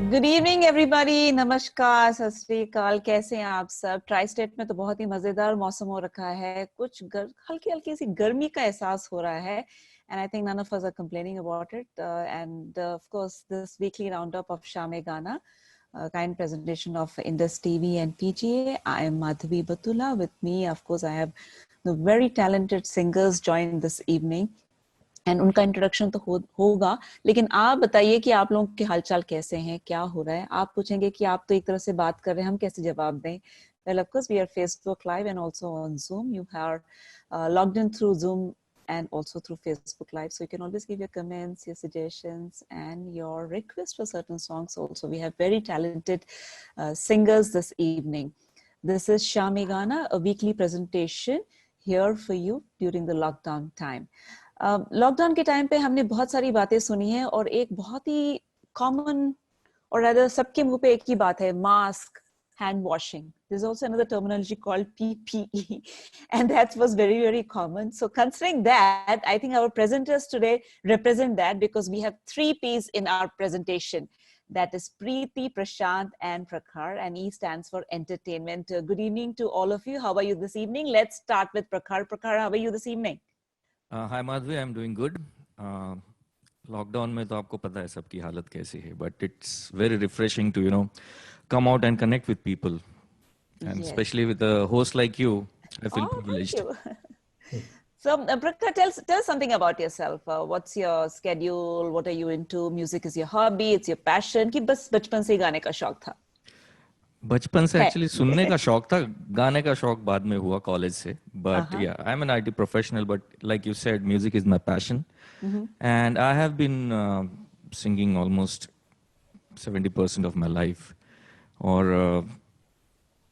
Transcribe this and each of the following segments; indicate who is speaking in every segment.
Speaker 1: Good evening everybody, नमस्कार, सत श्री अकाल। कैसे हैं आप सब? ट्राई स्टेट में तो बहुत ही मजेदार मौसम हो रखा है, कुछ हल्की हल्की सी गर्मी का एहसास हो रहा है, and I think none of us are complaining about it. And of course, this weekly roundup of Shame Gana, kind presentation of Indus TV and PGA. I am Madhavi Batula. With me, of course, I have the very talented singers joined this evening. And उनका introduction तो होगा, लेकिन आप बताइए कि आप लोगों के हालचाल कैसे हैं, क्या हो रहा है। आप पूछेंगे कि आप तो एक तरह से बात कर रहे हैं, हम कैसे जवाब दें। Well, of course, we are Facebook Live and also on Zoom. You are logged in through Zoom and also through Facebook Live. So you can always give your comments, your suggestions, and your requests for certain songs also. We have very talented singers this evening. This is Shami Gana, a weekly presentation here for you during the lockdown time. Lockdown के time पे हमने बहुत सारी बातें सुनी है, और एक बहुत ही कॉमन और rather सबके मुंह पे एक ही बात है, mask, hand washing. There's also another terminology called PPE, and that was very, very common. So considering that, I think our presenters today represent that, because we have 3 P's in our presentation. That is Preeti, Prashant, and Prakhar, and E stands for entertainment. Good evening to all of you. How are you this evening? Let's start with Prakhar. Prakhar, how are you this evening?
Speaker 2: Hi Madhvi, I'm doing good. Lockdown में तो आपको पता है सबकी हालत कैसी है, but it's very refreshing to come out and connect with people, and
Speaker 1: Yes.
Speaker 2: especially with a host like you, I feel
Speaker 1: Oh,
Speaker 2: privileged.
Speaker 1: thank you. So, Prakha, tell us something about yourself. What's your schedule? What are you into? Music is your hobby, it's your passion, कि बस बचपन से ही गाने का शौक था?
Speaker 2: बचपन से
Speaker 1: है।
Speaker 2: एक्चुअली सुनने का शौक था, गाने का शौक बाद में हुआ कॉलेज से, but yeah I am an IT professional, but like you said music is my passion, and I have been singing almost 70% of my life. Or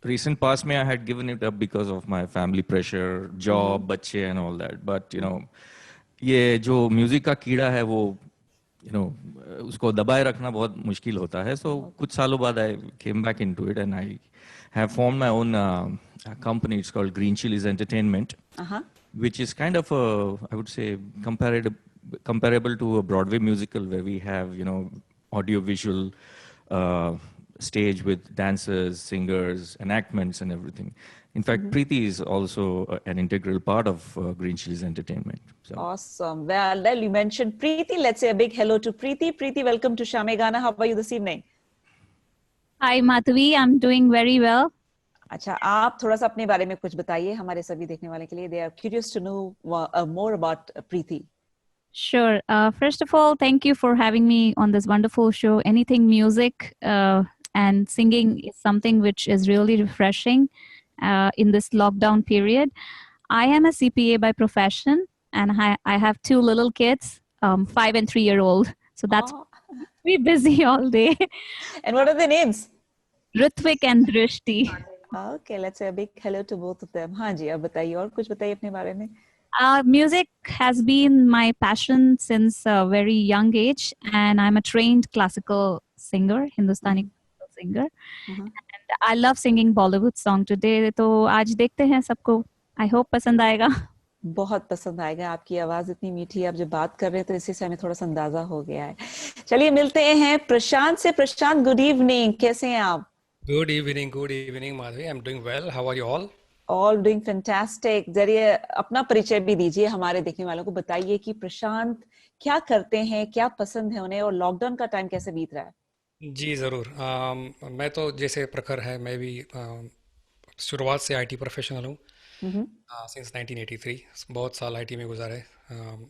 Speaker 2: recent past में I had given it up because of my family pressure, job, बच्चे and all that. But ये जो music का कीड़ा है वो उसको दबाए रखना बहुत मुश्किल होता है. So कुछ सालों बाद I came back into it and I have formed my own company. It's called Green Chilies Entertainment, which is kind of I would say comparable to a Broadway musical, where we have audio visual stage with dancers, singers, enactments, and everything. In fact, Preeti is also an integral part of Green Chilies Entertainment. So.
Speaker 1: Awesome. Well, you mentioned Preeti. Let's say a big hello to Preeti. Preeti, welcome to Shame Gana. How are you this evening?
Speaker 3: Hi, Madhavi. I'm doing very well.
Speaker 1: अच्छा, आप थोड़ा सा अपने बारे में कुछ बताइए हमारे सभी देखने वाले के लिए. They are curious to know more about Preeti.
Speaker 3: Sure. First of all, thank you for having me on this wonderful show. Anything music and singing is something which is really refreshing in this lockdown period. I am a CPA by profession, and I have 2 little kids, 5 and 3-year-old. So that's we busy all day.
Speaker 1: And what are their names?
Speaker 3: Ritvik and Drishti.
Speaker 1: Okay, let's say a big hello to both of them. हाँ जी, अब बताइए और कुछ बताइए अपने बारे में.
Speaker 3: Music has been my passion since a very young age, and I'm a trained classical singer, Hindustani classical singer. And I love singing Bollywood song today. तो आज देखते हैं सबको. I hope पसंद आएगा.
Speaker 1: बहुत पसंद आएगा. आपकी आवाज इतनी मीठी है, आप जब बात कर रहे हैं तो इसी से हमें थोड़ा सा अंदाजा हो गया है. चलिए मिलते हैं प्रशांत से. प्रशांत, गुड इवनिंग, कैसे हैं आप?
Speaker 4: Good evening, Madhvi. I'm doing well. How are you all?
Speaker 1: All doing fantastic. जरिए अपना परिचय भी दीजिए हमारे देखने वालों को. बताइए कि प्रशांत क्या करते हैं, क्या पसंद है उन्हें, और लॉकडाउन का टाइम कैसे बीत रहा है?
Speaker 4: जी ज़रूर. मैं तो जैसे प्रखर है, मैं भी शुरुआत से आईटी प्रोफेशनल हूँ. सिंस 1983 बहुत साल आईटी में गुजारे.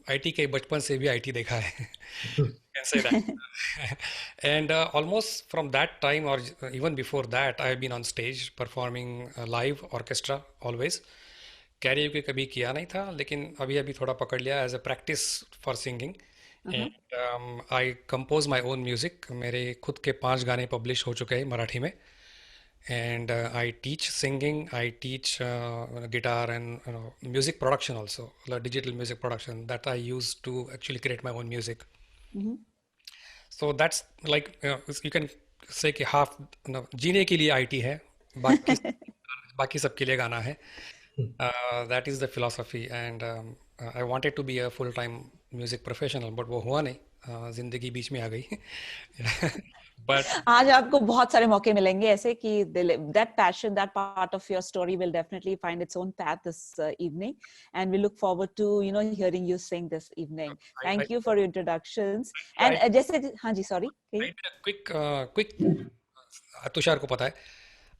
Speaker 4: आईटी के बचपन से भी आईटी देखा है. Can say that. And almost from that time, or even before that, I have been on stage performing live orchestra always. Karaoke कभी किया नहीं था, लेकिन अभी अभी थोड़ा पकड़ लिया as a practice for singing. And I compose my own music. मेरे खुद के 5 गाने पब्लिश हो चुके हैं मराठी में. And I teach singing, I teach guitar and music production also, digital music production that I use to actually create my own music. So that's like you can say कि half जीने के लिए IT है, बाकी सबके लिए गाना है. That is the philosophy, and I wanted to be a full-time music professional, but वो हुआ नहीं. जिंदगी बीच में आ गई. but
Speaker 1: आज आपको बहुत सारे मौके मिलेंगे ऐसे कि that passion, that part of your story will definitely find its own path this evening, and we look forward to hearing you sing this evening.
Speaker 4: I
Speaker 1: Thank you for your introductions.
Speaker 4: I
Speaker 1: And जैसे हाँ जी, sorry.
Speaker 4: I did a quick Tushar को पता है,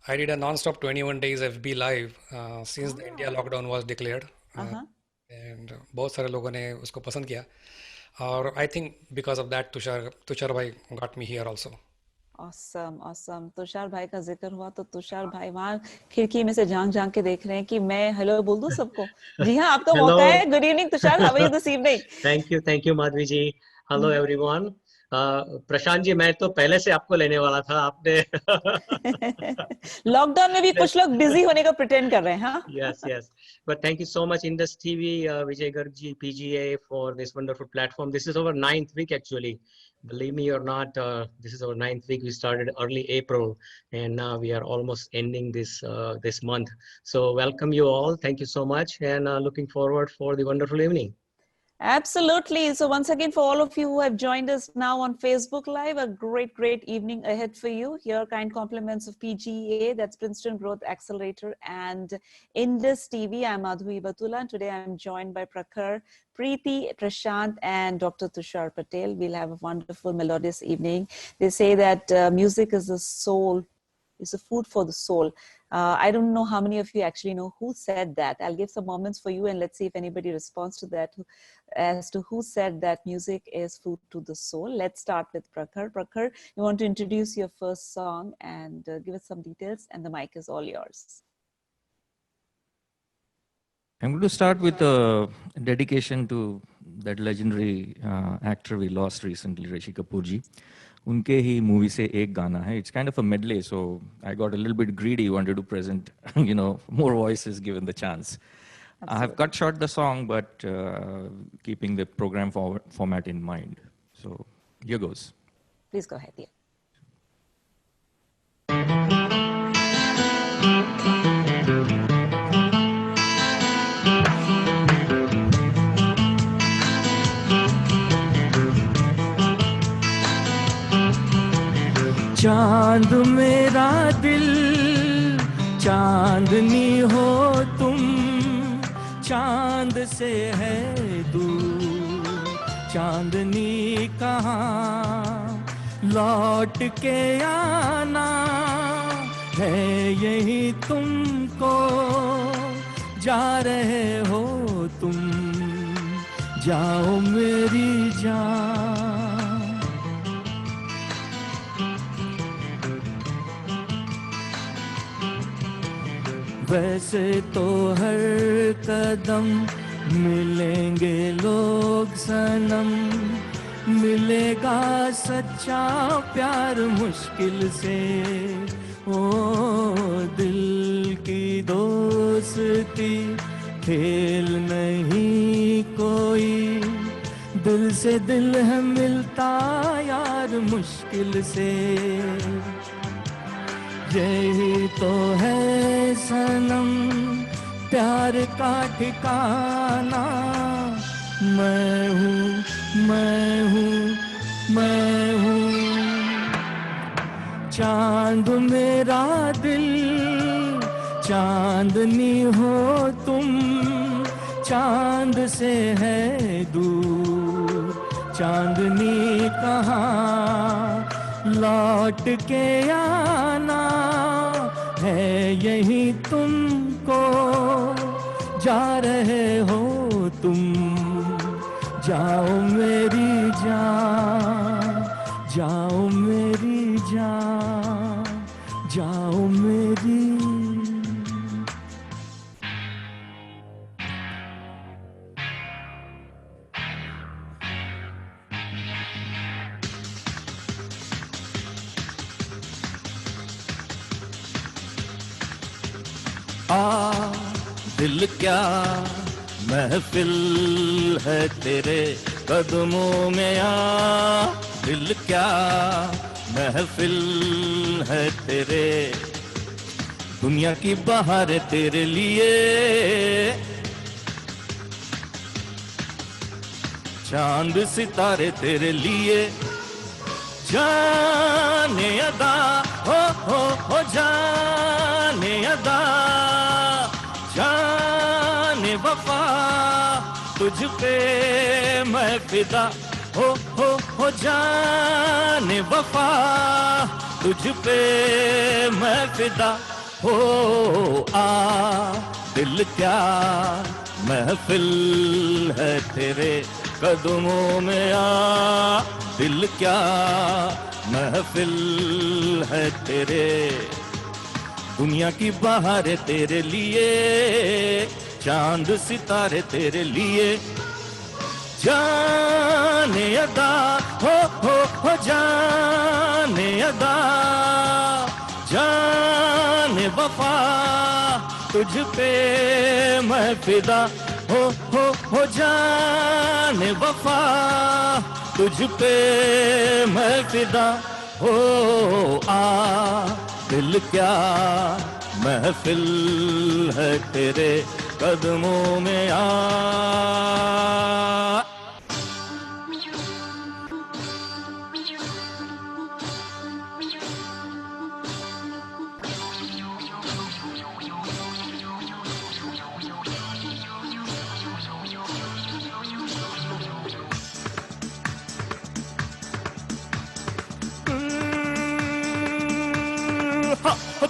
Speaker 4: I did a non-stop 21 days FB live since the India lockdown was declared.
Speaker 1: Uh-huh.
Speaker 4: And बहुत सारे लोगों ने उसको पसंद किया, और I think because of that Tushar भाई got me here also.
Speaker 1: Awesome, awesome. Tushar भाई का जिक्र हुआ तो तुषार भाई वहाँ खिड़की में से झांक के देख रहे हैं कि मैं हेलो बोल दूं सबको. जी हाँ, आपका
Speaker 5: Hello.
Speaker 1: मौका है. Good evening, Tushar. How are you this evening?
Speaker 5: Thank you, Madhavi ji. Hello everyone. Prashant ji, मैं तो पहले से आपको लेने वाला था, आपने
Speaker 1: लॉकडाउन में भी कुछ लोग बिजी होने का प्रिटेंड कर रहे हैं. हाँ.
Speaker 5: yes, but thank you so much Indus TV, Vijay Garg ji, PGA, for this wonderful platform. This is our 9th week actually, believe me or not. This is our 9th week. We started early April and now we are almost ending this month. So welcome you all, thank you so much, and looking forward for the wonderful evening.
Speaker 1: Absolutely. So once again, for all of you who have joined us now on Facebook Live, a great evening ahead for you. Here, kind compliments of PGA, that's Princeton Growth Accelerator, and Indus TV. I'm Madhuri Batula, and today I'm joined by Prakhar, Preeti, Prashant, and Dr. Tushar Patel. We'll have a wonderful, melodious evening. They say that music is the soul, is a food for the soul. I don't know how many of you actually know who said that. I'll give some moments for you and let's see if anybody responds to that as to who said that music is food to the soul. Let's start with Prakhar. Prakhar, you want to introduce your first song and give us some details, and the mic is all yours.
Speaker 2: I'm going to start with a dedication to that legendary actor we lost recently, Rishi Kapoor ji. उनके ही movie से एक गाना है. It's kind of a medley, so I got a little bit greedy, wanted to present, more voices given the chance. Absolutely. I have cut short the song, but keeping the program format in mind. So here goes.
Speaker 1: Please go ahead, yeah.
Speaker 2: चांद मेरा दिल, चांदनी हो तुम, चांद से है दूर चांदनी कहाँ, लौट के आना है यही तुमको, जा रहे हो तुम, जाओ मेरी जान. वैसे तो हर कदम मिलेंगे लोग सनम, मिलेगा सच्चा प्यार मुश्किल से, ओ दिल की दोस्ती खेल नहीं कोई, दिल से दिल है मिलता यार मुश्किल से, यही तो है सनम प्यार का ठिकाना, मैं हूँ मैं हूँ मैं हूँ. चांद मेरा दिल, चांदनी हो तुम, चांद से है दूर चांदनी कहाँ, लौट के आना है यही तुमको, जा रहे हो तुम, जाओ मेरी जान, जाओ मेरी जान, जाओ मेरी. दिल क्या महफिल है तेरे कदमों में, दिल क्या महफिल है तेरे, दुनिया की बहार तेरे लिए, चांद सितारे तेरे लिए, जाने अदा हो जाने अदा, जाने वफा तुझ पे मैं फिदा, हो जाने वफा तुझ पे मैं फिदा, हो आ दिल क्या महफिल है तेरे कदमों में, आ दिल क्या महफिल है तेरे, दुनिया की बहारें तेरे लिए, चांद सितारे तेरे लिए, जाने अदा हो जाने अदा, जाने वफा तुझ पे मैं फिदा, हो जाने वफा तुझ पे मैं फिदा, हो आ दिल क्या महफिल है तेरे कदमों में, आ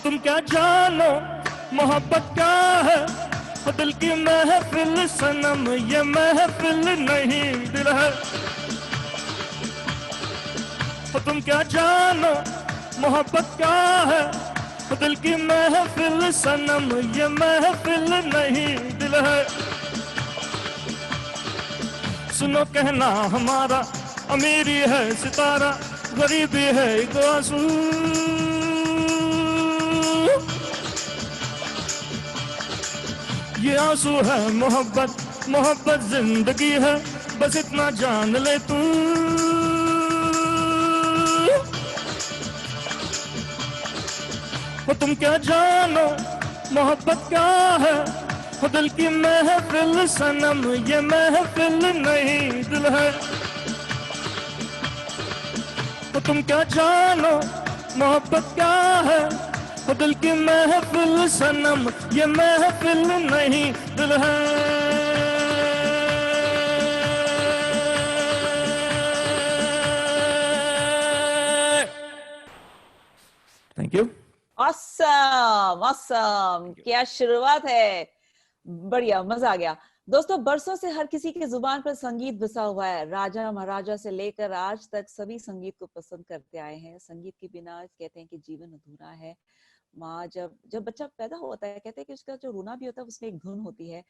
Speaker 2: तुम क्या जानो मोहब्बत क्या है, दिल की महफिल सनम ये महफिल नहीं दिल है, तुम क्या जानो मोहब्बत क्या है, दिल की महफिल सनम ये महफिल नहीं दिल है, सुनो कहना हमारा अमीरी है सितारा, गरीबी है एक आंसू, ये आंसू है मोहब्बत, मोहब्बत जिंदगी है, बस इतना जान ले तू, वो तुम क्या जानो मोहब्बत क्या है, वो दिल की महफिल सनम ये महफिल नहीं दिल है, वो तुम क्या जानो मोहब्बत क्या है, वो दिल की महफिल सनम ये महफिल नहीं दिल है, थैंक यू।
Speaker 1: ऑसम ऑसम, क्या शुरुआत है, बढ़िया, मजा आ गया। दोस्तों, बरसों से हर किसी की जुबान पर संगीत बसा हुआ है, राजा महाराजा से लेकर आज तक सभी संगीत को पसंद करते आए हैं। संगीत के बिना कहते हैं कि जीवन अधूरा है। माँ जब जब बच्चा पैदा होता है, कहते हैं कि उसका जो रोना भी होता है उसमें एक धुन होती है,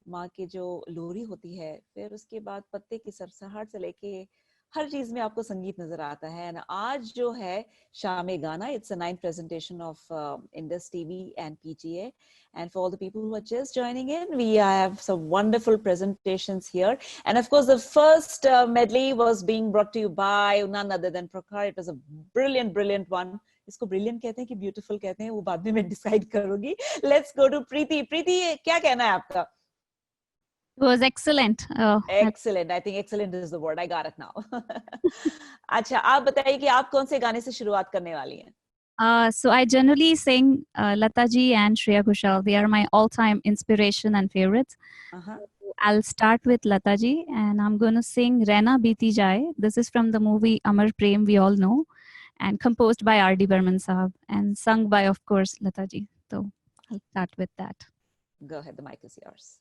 Speaker 1: माँ की जो लोरी होती है, फिर उसके बाद पत्ते की सरसराहट से लेके हर चीज में आपको संगीत नजर आता है। And आज जो है शाम गाना, it's a 9th presentation of Indus TV and PGA. And for all the people who are just joining in, we have some wonderful presentations here. And of course, the first medley was being brought to you by none other than Prakhar. It was a brilliant, brilliant one. इसको brilliant कहते हैं कि beautiful कहते हैं, वो बाद में मैं decide करूंगी. Let's go to Preeti. Preeti, क्या कहना है आपका?
Speaker 3: It was excellent.
Speaker 1: Excellent. I think excellent is the word. I got it now. अच्छा, आप बताइए कि आप कौन से गाने से शुरुआत करने वाली हैं?
Speaker 3: So I generally sing Lata ji and Shreya Ghoshal. They are my all-time inspiration and favorites. I'll start with Lata ji, and I'm going to sing Rehna Biti Jaye. This is from the movie Amar Prem, we all know, and composed by R.D. Burman Sahab and sung by, of course, Lata ji. So I'll start with that.
Speaker 1: Go ahead. The mic is yours.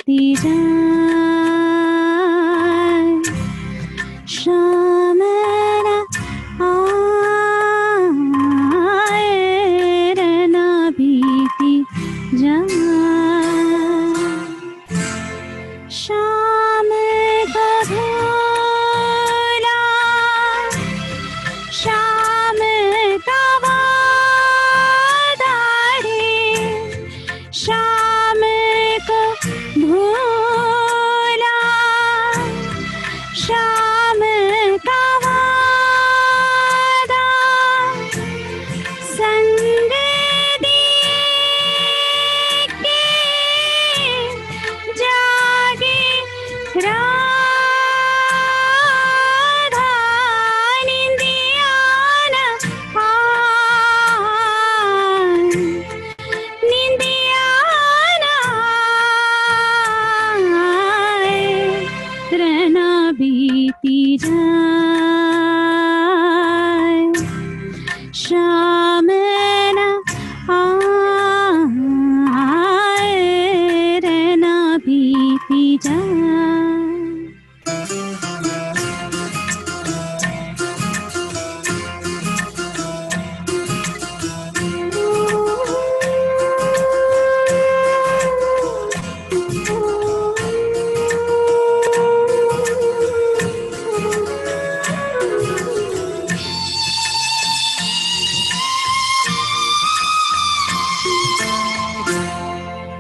Speaker 3: बीती जाए, शाम न आए रे ना बीती जाए, शाम का भोला, शाम का वादा रे, शाम को भोला, शाम का वादा, संग देख के जागे राधा, निंदिया न आए, निंदिया न आए, रहना बीती जाए, शाम न आए, रहना बीती जाए।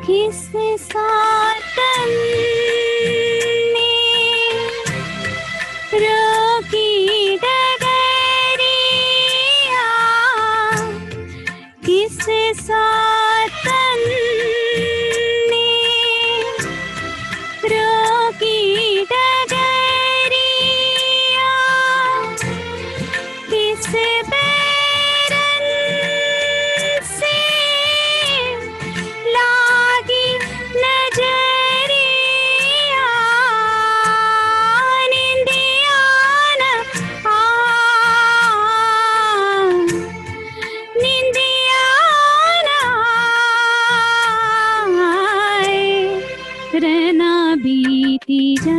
Speaker 3: किस सातन ने रोकी डगरिया, किस सातन ने रोकी डगरिया, किस बैरन से लागी नजरिया, निंदिया न आए, निंदिया न आए, रहना बीती जाए,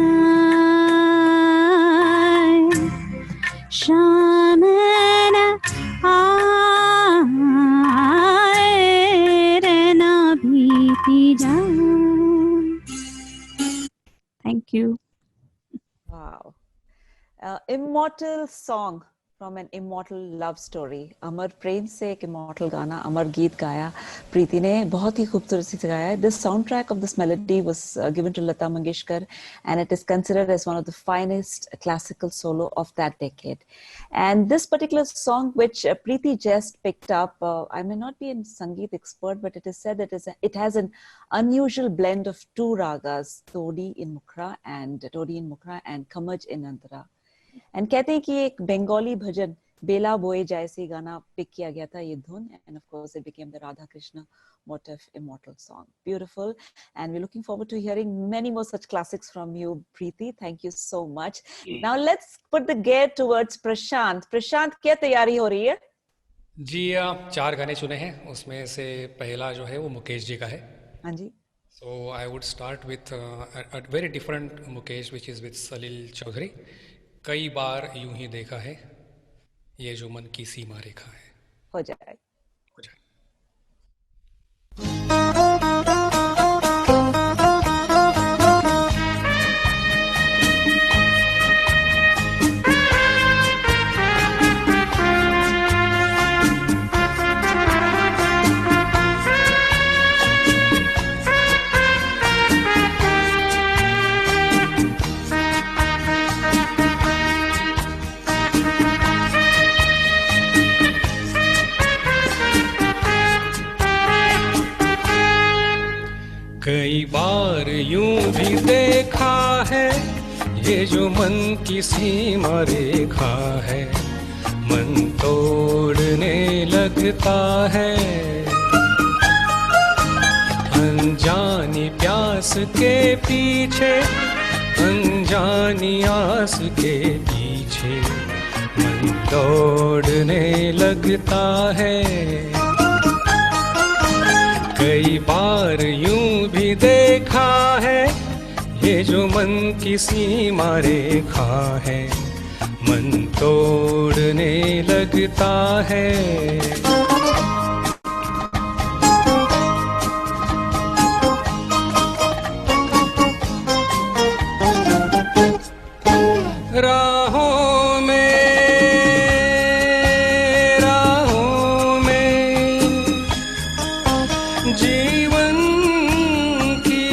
Speaker 3: शाम न आए, रहना बीती जाए। Thank you.
Speaker 1: Wow. Immortal song from an immortal love story. अमर प्रेम से एक immortal गाना, अमर गीत गाया प्रीति ने, बहुत ही खूबसूरती से गाया. This soundtrack of this melody was given to Lata Mangeshkar, and it is considered as one of the finest classical solo of that decade. And this particular song, which Preeti just picked up, I may not be a Sangeet expert, but it is said that it has an unusual blend of two ragas, Todi in Mukra and Kamaj in Antara. And कहते हैं कि एक बंगाली भजन बेला बोए जैसे गाना pick किया गया था ये धुन, and of course it became the Radha Krishna motif immortal song. Beautiful, and we're looking forward to hearing many more such classics from you, Preeti. Thank you so much. Now let's put the gear towards Prashant. Prashant, क्या तैयारी हो रही है?
Speaker 4: जी आप 4 गाने चुने हैं, उसमें से पहला जो है वो मुकेश जी का है.
Speaker 1: हाँ जी.
Speaker 4: So I would start with a very different Mukesh, which is with Salil Chaudhary. कई बार यूं ही देखा है, ये जो मन की सीमा रेखा है.
Speaker 1: हो जाए.
Speaker 4: हो जाए. कई बार यूं भी देखा है, ये जो मन की सीमा रेखा है, मन तोड़ने लगता है. अनजानी प्यास के पीछे, अनजानी आस के पीछे, मन दौड़ने लगता है. कई बार यूं भी देखा है ये जो मन की सीमा रेखा है मन तोड़ने लगता है। राहों में जीवन की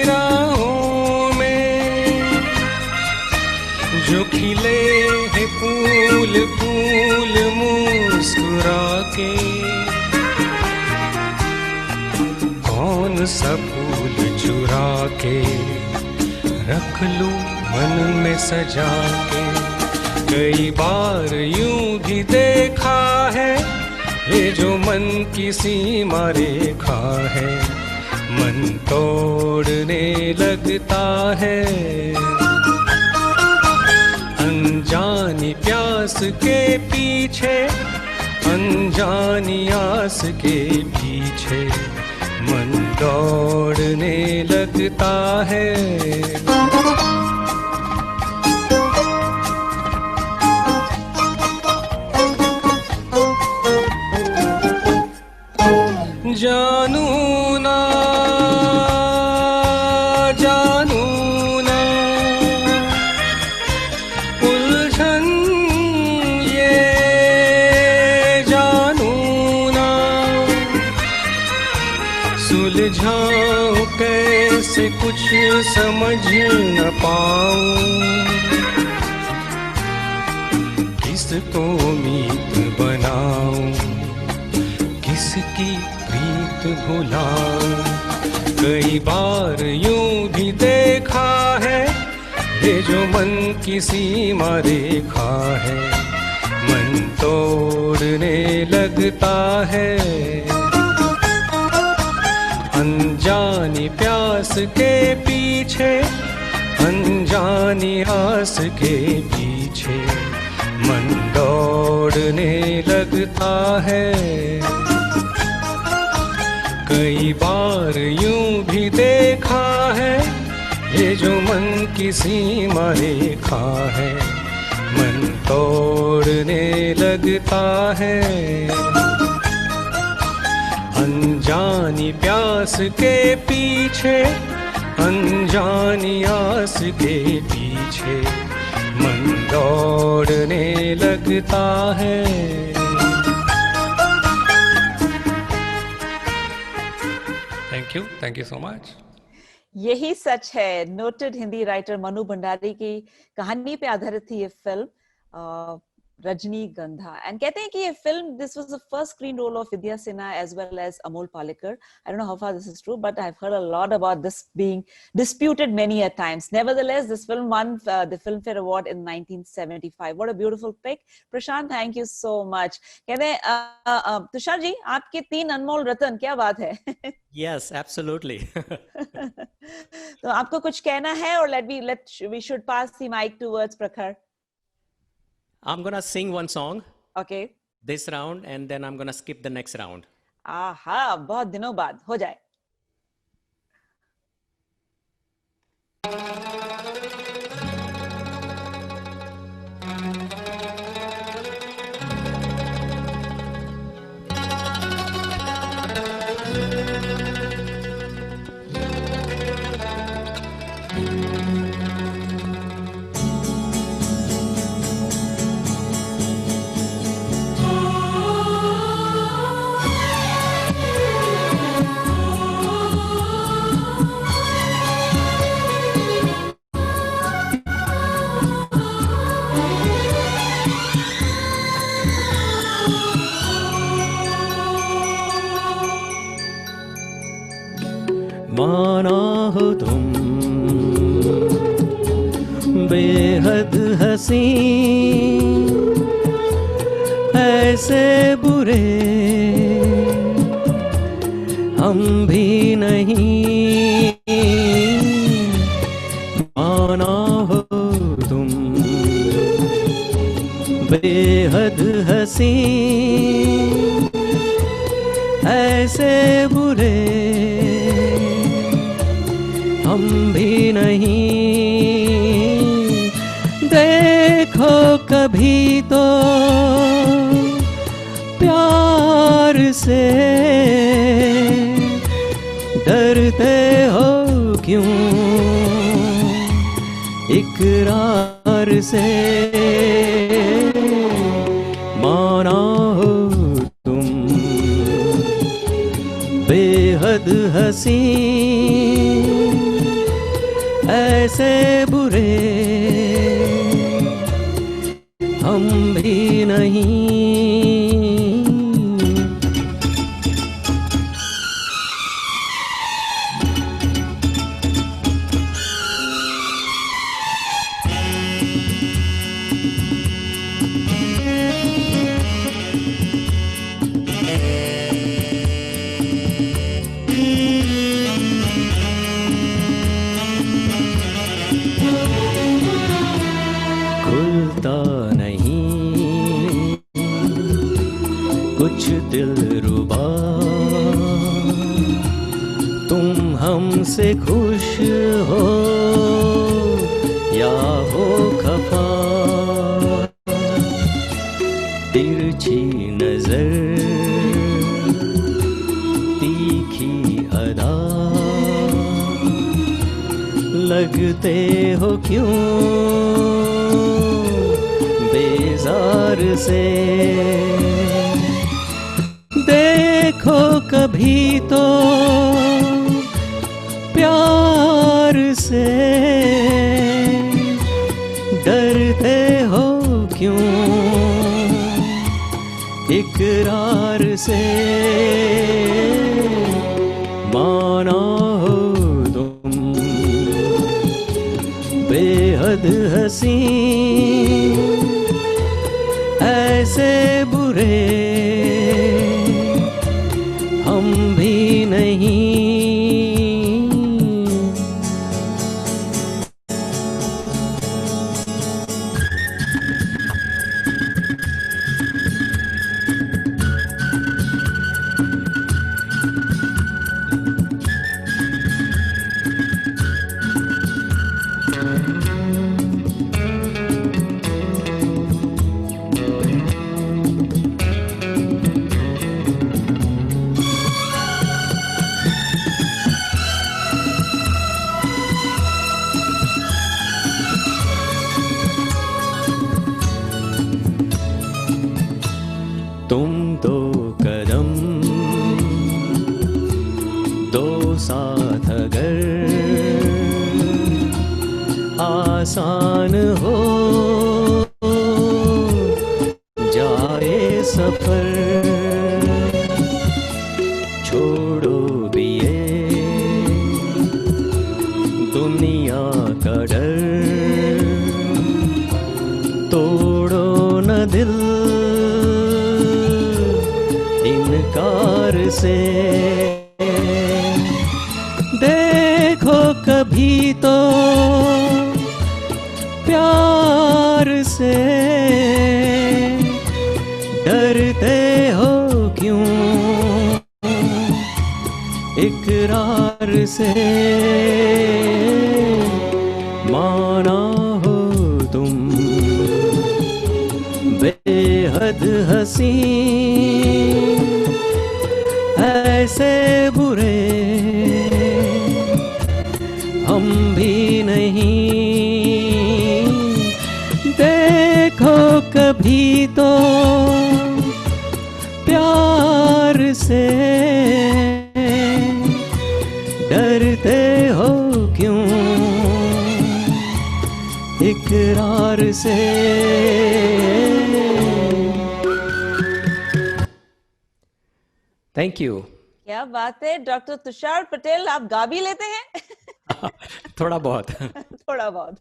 Speaker 4: राहों में जो खिले हैं फूल फूल मुस्कुरा के, कौन सा फूल चुरा के रख लूं मन में सजा के। कई बार यूं भी देखा है ये जो मन की सीमा रेखा है मन तोड़ने लगता है। अनजानी प्यास के पीछे अनजानी आस के पीछे मन दौड़ने लगता है। जानू ना जानू ना उलझन ये जानू ना सुलझाऊं कैसे कुछ समझ न पाऊं, किसको मीत बनाऊं किसकी प्रीत भुलाऊं। कई बार यूं भी देखा है ये जो मन की सीमा रेखा है मन तोड़ने लगता है। अनजानी प्यास के पीछे अनजानी आस के पीछे मन दौड़ने लगता है। कई बार यूं भी देखा है ये जो मन की सीमा रेखा है मन तोड़ने लगता है। अनजानी प्यास के पीछे अनजानी आस के पीछे मन दौड़ने लगता है। Thank you so much.
Speaker 1: यही सच है। नोटेड हिंदी राइटर मनु भंडारी की कहानी पे आधारित थी ये फिल्म रजनीगंधा। एंड कहते हैं कि ये film this was the first screen role of Vidya Sinha as well as Amol Palekar. I don't know how far this is true but I have heard a lot about this being disputed many a times. Nevertheless, this film won the Filmfare Award in 1975. What a beautiful pick. Prashant, thank you so much. कहते हैं तुषार जी आपके 3 अनमोल रत्न, क्या बात है?
Speaker 6: Yes, absolutely.
Speaker 1: तो आपको कुछ कहना है और we should pass the mic towards Prakhar.
Speaker 6: I'm gonna sing one song
Speaker 1: Okay.
Speaker 6: this round and then I'm gonna skip the next round.
Speaker 1: आहा, बहुत दिनों बाद हो जाए।
Speaker 6: माना हो तुम बेहद हंसी, ऐसे बुरे हम भी नहीं। माना हो तुम बेहद हंसी, ऐसे ऐसे बुरे हम भी नहीं। देखो कभी तो प्यार से डरते हो क्यों इकरार से। माना हो तुम बेहद हंसी, ऐसे बुरे हम भी नहीं। खुलता नहीं कुछ दिलरुबा, तुम हमसे खुश हो या हो खफा। तिरछी नजर तीखी अदा, लगते हो क्यों बेजार से। देखो कभी तो प्यार से डरते हो क्यों इकरार से। माना हो तुम बेहद हंसी, ऐसे बुरे हम भी नहीं। तुम दो कदम दो साथ अगर आसान हो जाए सफर। छोड़ो भी ये दुनिया का डर, तोड़ो न दिल इनकार से। देखो कभी तो प्यार से डरते हो क्यों इकरार से। माना हो तुम बेहद हंसी, ऐसे बुरे हम भी नहीं। देखो कभी तो प्यार से डरते हो क्यों इकरार से। Thank you.
Speaker 1: क्या बात है डॉक्टर तुषार पटेल, आप गा भी लेते हैं?
Speaker 5: थोड़ा बहुत।
Speaker 1: थोड़ा बहुत।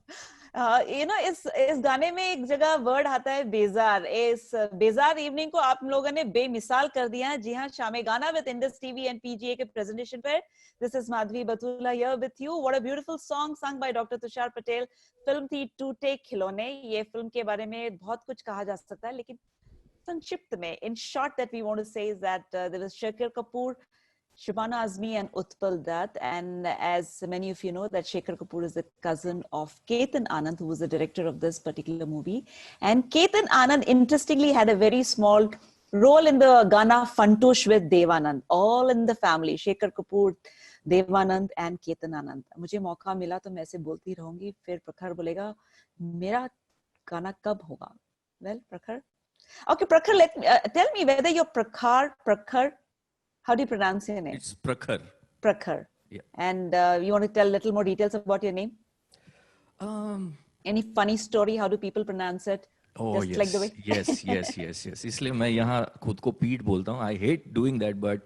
Speaker 1: इस गाने में एक जगह वर्ड आता है बेजार। इस बेजार इवनिंग को आप लोगों ने बेमिसाल कर दिया है। जी हाँ, शामे गाना with Indus TV and PGA के प्रेजेंटेशन पर। This is Madhavi Batula here with you. What a beautiful song sung by doctor Tushar Patel. Film थी टूटे खिलौने। ये फिल्म के बारे में बहुत कुछ कहा जा सकता है, लेकिन संक्षिप्त में, in short, that we want to say is that there was Shakir Kapoor Shabana Azmi and Utpal Dutt. And as many of you know, that Shekhar Kapoor is the cousin of Ketan Anand, who was the director of this particular movie. And Ketan Anand, interestingly, had a very small role in the Gana Fantush with Devanand. All in the family, Shekhar Kapoor, Devanand and Ketan Anand. मुझे मौका मिला तो मैं ऐसे बोलती रहूंगी, फिर प्रखर बोलेगा मेरा गाना कब होगा? Well, Prakhar. Okay, Prakhar, tell me whether you're Prakhar, how do you pronounce your name?
Speaker 2: It's Prakhar.
Speaker 1: Prakhar.
Speaker 2: Yeah.
Speaker 1: And you want to tell a little more details about your name? Any funny story? How do people pronounce it?
Speaker 2: Oh,
Speaker 1: Just
Speaker 2: yes.
Speaker 1: like the way?
Speaker 2: yes. इसलिए मैं यहाँ खुद को पीठ बोलता हूँ. I hate doing that, but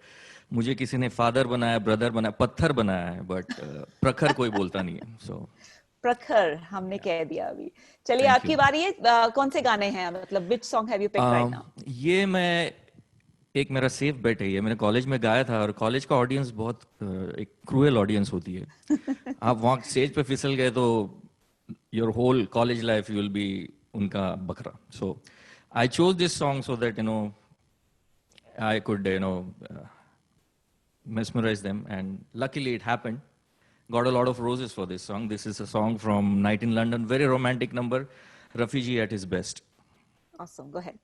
Speaker 2: मुझे किसी ने father बनाया, brother बनाया, पत्थर बनाया है, but प्रखर कोई बोलता नहीं है. So.
Speaker 1: प्रखर हमने कह दिया अभी. चलिए आपकी बारी है. कौन से गाने हैं? मतलब which song have you picked right now?
Speaker 2: ये मैं एक मेरा सेफ बेट है. ये मैंने कॉलेज में गाया था और कॉलेज का ऑडियंस बहुत एक क्रूएल ऑडियंस होती है. आप वहाँ स्टेज पे फिसल गए तो your whole college life you will be उनका बकरा. So I chose this song so that I could mesmerize them, and luckily it happened. Got a lot of roses for this song. This is a song from Night in London, very romantic number, Rafi ji at his best.
Speaker 1: Awesome, go ahead.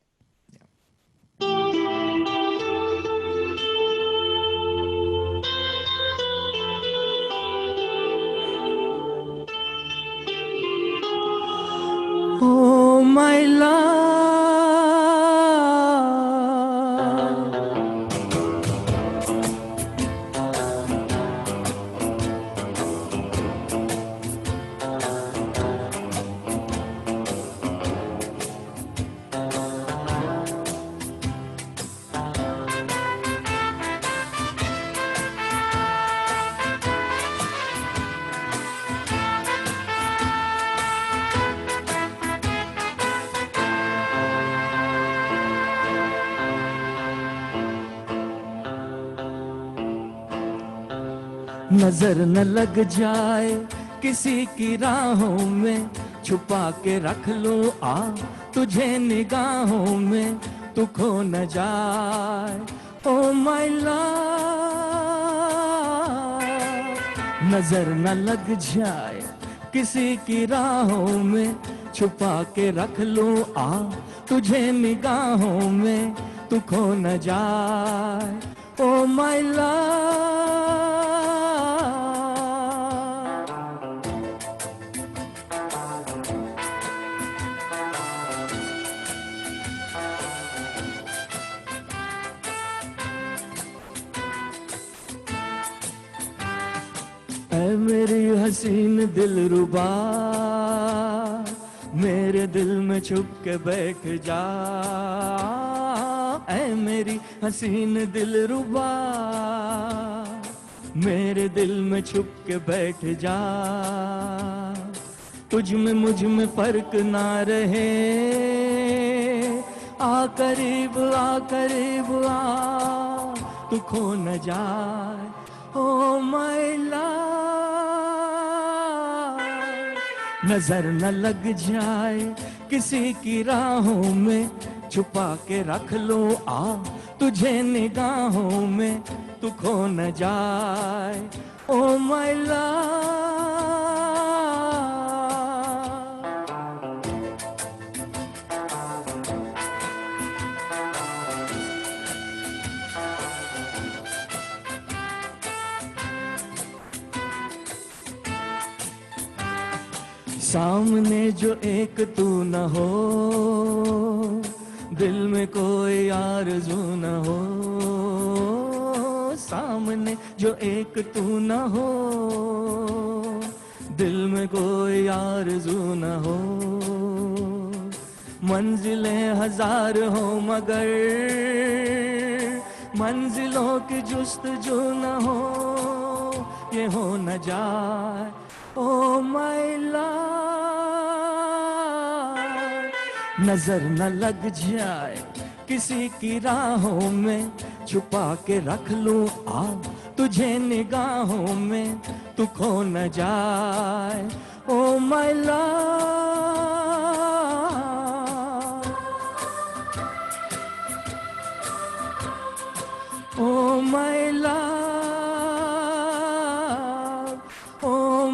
Speaker 6: Oh my love, नजर न लग जाए किसी की राहों में, छुपा के रख लूं तुझे निगाहों में, तू खो न जाए. ओ माय लव, नजर न लग जाए किसी की राहों में, छुपा के रख लूं तुझे निगाहों में, तू खो न जाए. Oh my love. ऐ मेरी हसीन दिलरुबा, मेरे दिल में छुप के बैठ जा. ऐ मेरी हसीन दिलरुबा, मेरे दिल में छुप के बैठ जा. तुझ में मुझ में फर्क ना रहे, आ करीब तू खो न जाए. ओ माय लव, नजर न लग जाए किसी की राहों में, छुपा के रख लो तुझे निगाहों में, तू खो न जाए. Oh my love. सामने जो एक तू न हो, दिल में कोई आरज़ू न हो. सामने जो एक तू न हो, दिल में कोई आरज़ू न हो. मंजिलें हजार हो मगर मंजिलों की जुस्तजू न हो, ये हो न जाए. ओ माय लव, नजर न लग जाए किसी की राहों में, छुपा के रख लूं तुझे निगाहों में, तू खो न जाए. Oh my love. Oh my love.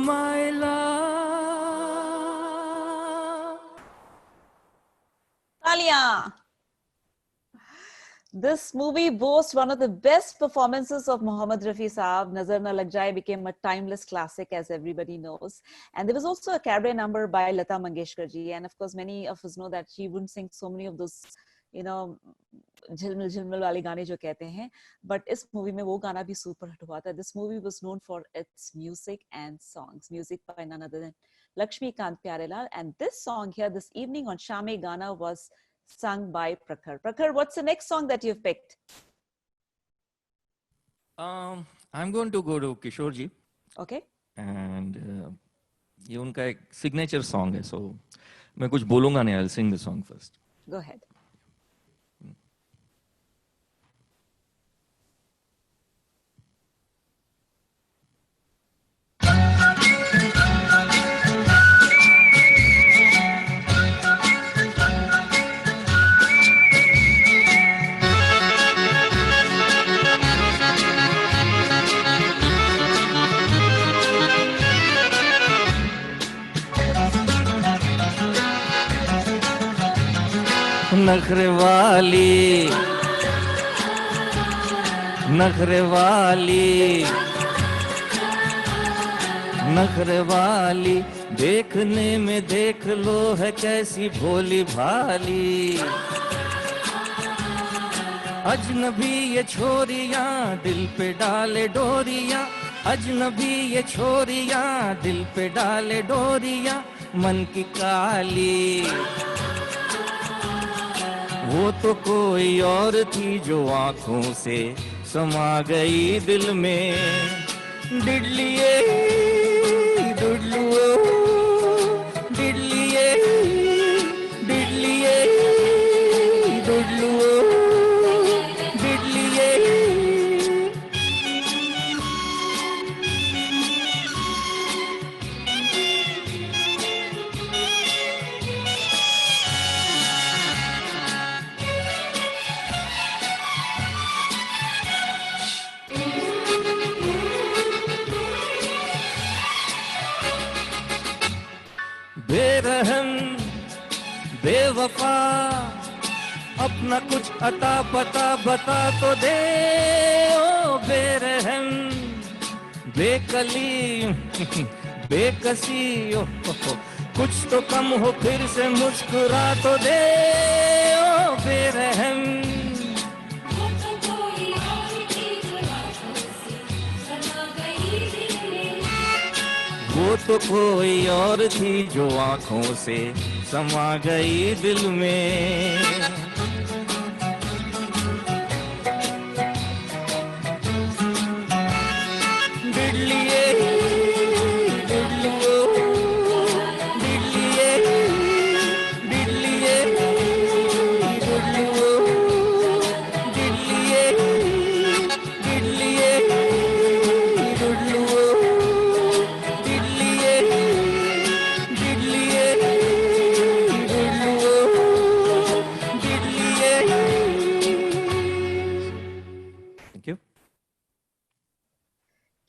Speaker 6: my love.
Speaker 1: Talia. This movie boasts one of the best performances of Mohammad Rafi Saab. Nazar Na Lag Jaye became a timeless classic, as everybody knows. And there was also a cabaret number by Lata Mangeshkar ji. And of course, many of us know that she wouldn't sing so many of those, you know, झिलमिल झिलमिल वाले गाने जो कहते हैं, but इस movie में वो गाना भी सुपर हिट हुआ था. This movie was known for its music and songs. Music by none other than Lakshmikant Pyarelal. And this song here this evening on Shame Gana was sung by Prakhar. Prakhar, what's the next song that you've picked?
Speaker 2: I'm going to go to Kishore ji.
Speaker 1: Okay.
Speaker 2: And ये उनका एक signature song है, so मैं कुछ बोलूँगा नहीं. I'll sing the song first.
Speaker 1: Go ahead.
Speaker 6: नखरे वाली नखरे वाली नखरे वाली देखने में देख लो है कैसी भोली भाली. अजनबी ये छोरियां दिल पे डाले डोरियां, अजनबी ये छोरियां दिल पे डाले डोरियां, मन की काली. वो तो कोई और थी जो आंखों से समा गई दिल में. डिडलिए डुडलुओ डिडलिए डिडलिए डुडलुओ डिडलिए. बेरहम बेवफा अपना कुछ अता पता बता तो दे. ओ बेरहम बेकली बेकसी ओ कुछ तो कम हो फिर से मुस्कुरा तो दे. ओ बेरहम वो तो कोई और थी जो आंखों से समा गई दिल में. डिडलिए डिडलुओ डिडलिए डिडलिए डिडलुओ डिडलिए डिडलिए डिडलुओ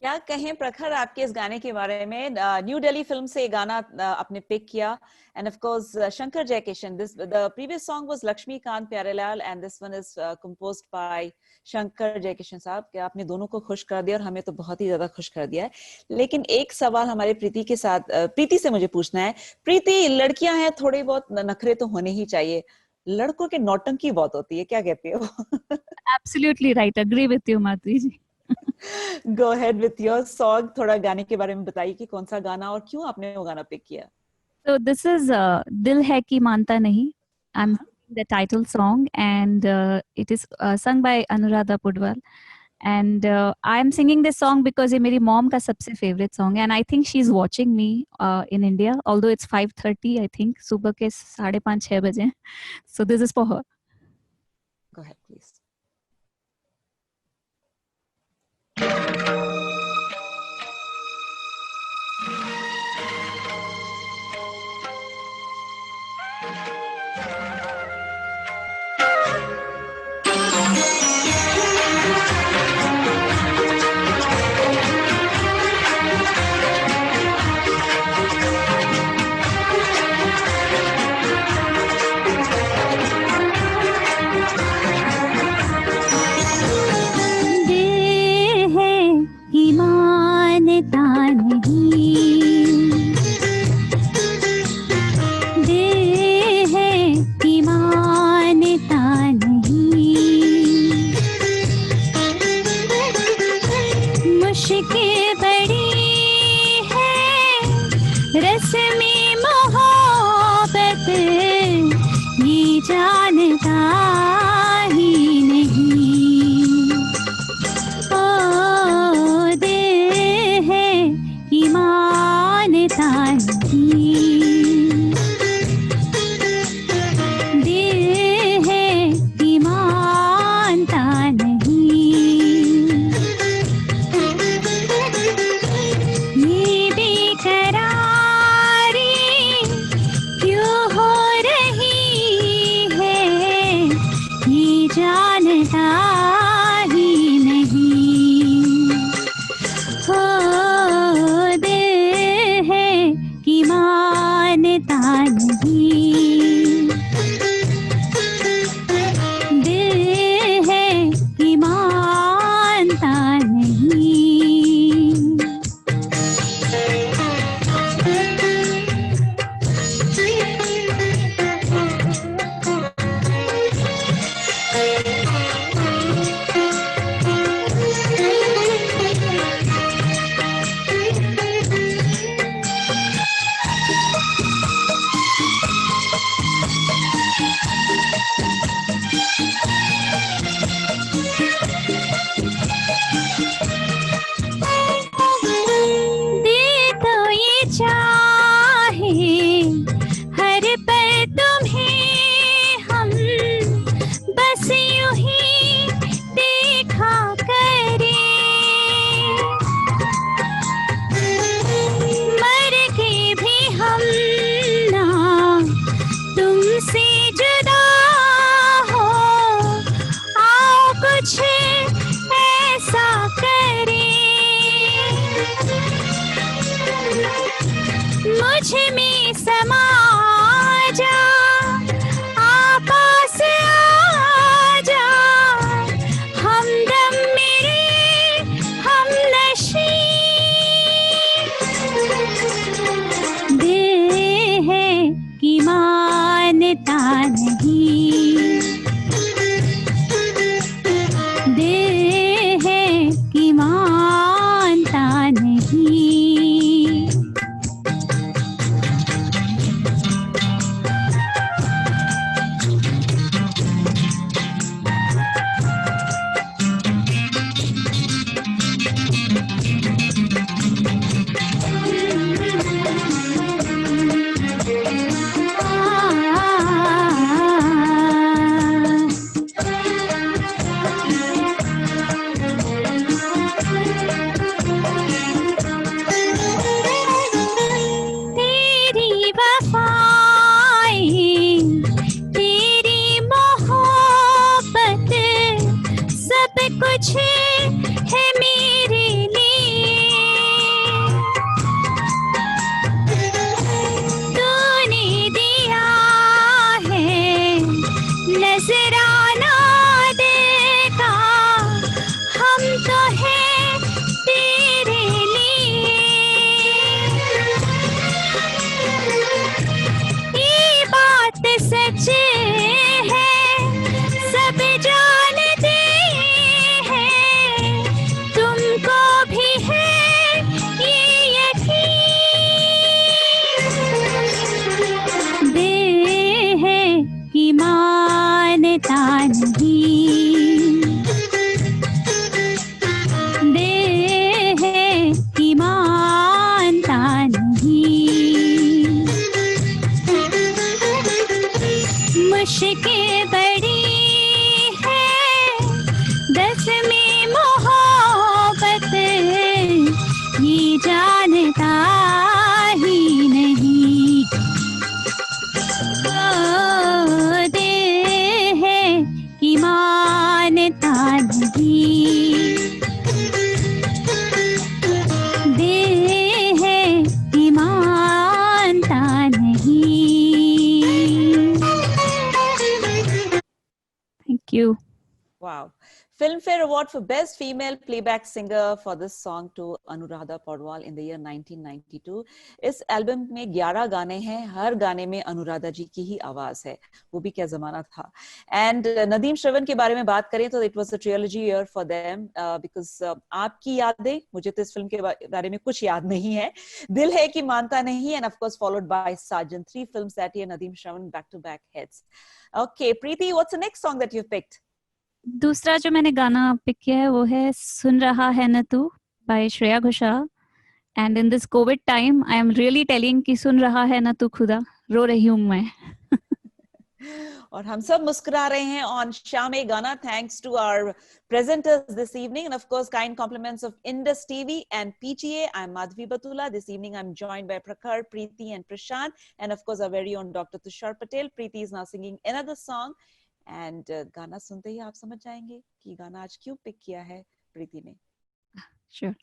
Speaker 1: क्या कहें प्रखर आपके इस गाने के बारे में. न्यू दिल्ली फिल्म से ये गाना आपने पिक किया, and of course Shankar Jaikishan. This the previous song was Laxmikant Pyarelal and this one is composed by Shankar Jaikishan sahab. क्या आपने दोनों को खुश कर दिया और हमें तो बहुत ही ज्यादा खुश कर दिया है. लेकिन एक सवाल हमारे प्रीति के साथ, प्रीति से मुझे पूछना है. प्रीति, लड़कियां हैं, थोड़ी बहुत नखरे तो होने ही चाहिए, लड़कों के नौटंकी बहुत होती है, क्या कहते हो?
Speaker 3: Absolutely right. Agree with you, Madhuri ji.
Speaker 1: Go ahead with your song. थोड़ा गाने के बारे में बताइए कि कौन सा गाना और क्यों आपने वो गाना पिक किया.
Speaker 3: So this is Dil Hai Ki Manta Nahi. I'm singing the title song, and it is sung by Anuradha Pudwal. And I'm singing this song because ये मेरी mom का सबसे favorite song है, and I think she's watching me in India. Although it's 5:30, I think सुबह के 5:30-6 बजे. So this is for her.
Speaker 1: Go ahead, please.
Speaker 3: रस्मी मोहब्बत ये जानता ही नहीं। ओ दिल है कि मानता नहीं, दिल है कि मानता नहीं। ये बेकरारी क्यों हो रही है ये जानता ही नहीं। हो दिल है कि मानता नहीं, दिल है कि मानता नहीं। दिल तो ये चाहे हर पल तुम्हें हम बस यूं ही देखा करें। मर के भी हम ना तुमसे जुदा हो, आओ कुछ ऐसा करें। मुझ में समा जा, पास आ जा, हमदम मेरे हमनशी। दिल है कि मानता नहीं, दिल है कि मानता नहीं। तेरी वफाएं, तेरी मोहब्बत सब कुछ है मेरे लिए। तूने दिया है नजराना देखा, हम तो हैं तेरे लिए। ये बात सच है सब जानते हैं,
Speaker 1: Filmfare Award for Best Female Playback Singer for this song to Anuradha Paudwal in the year 1992. इस एल्बम में 11 गाने हैं, हर गाने में अनुराधा जी की ही आवाज है. वो भी क्या जमाना था. एंड नदीम श्रवण के बारे में बात करें तो it was a ट्रियोलॉजी year for them because आपकी यादें, मुझे तो इस फिल्म के बारे में कुछ याद नहीं है. दिल है कि मानता नहीं, and of course followed by Saajan. 3 films that year, Nadeem Shravan back to back hits. Okay Preeti, what's the next song that you picked?
Speaker 3: दूसरा जो मैंने गाना पिक किया है वो है सुन रहा है न तू by Shreya Ghoshal. And in this COVID time I am really telling कि सुन रहा है न तू खुदा, रो रही हूं मैं.
Speaker 1: और हम सब मुस्कुरा रहे हैं on Shame Gana, thanks to our presenters this evening, and of course kind compliments of Indus TV and PTA. I'm Madhvi Batula. This evening I'm joined by Prakhar, Preeti and Prashant, and of course our very own Dr. Tushar Patel. Preeti is now singing another song, and गाना सुनते ही आप समझ जाएंगे कि गाना आज क्यों pick किया है प्रीति ने.
Speaker 3: Sure.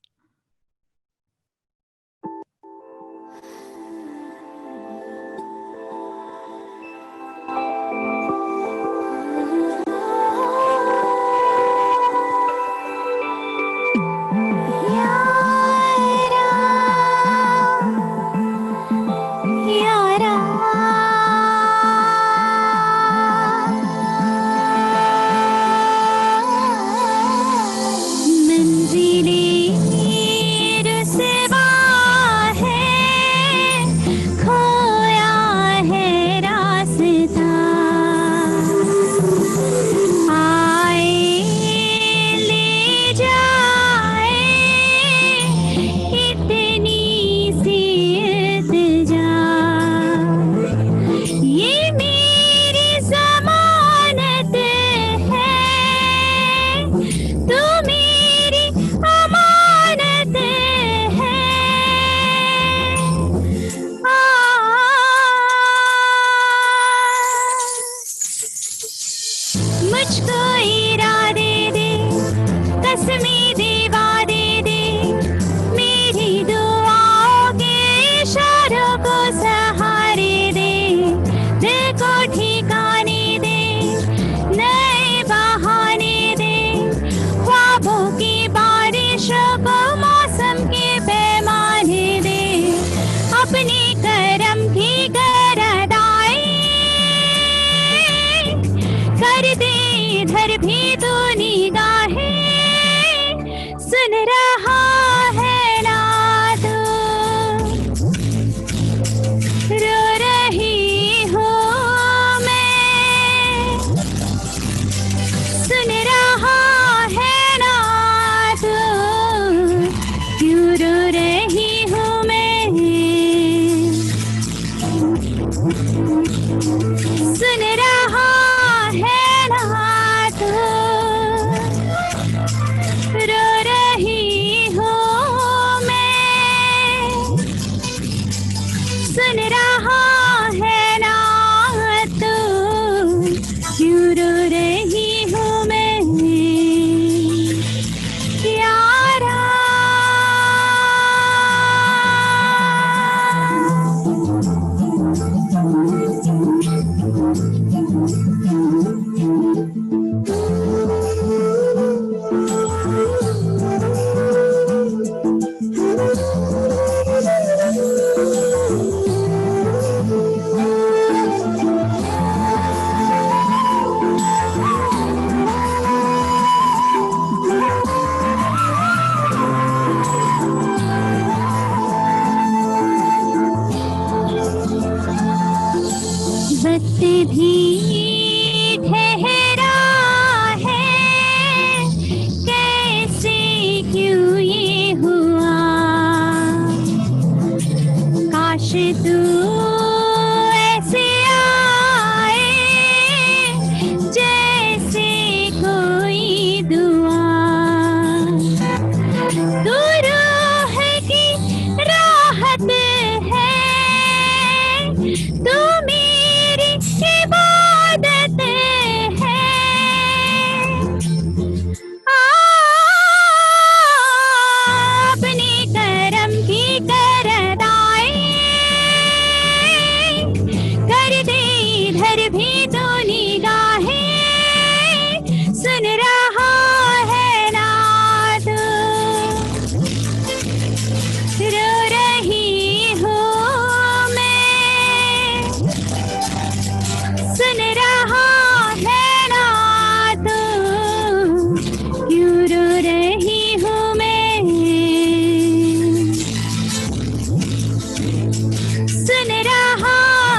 Speaker 3: सुन रहा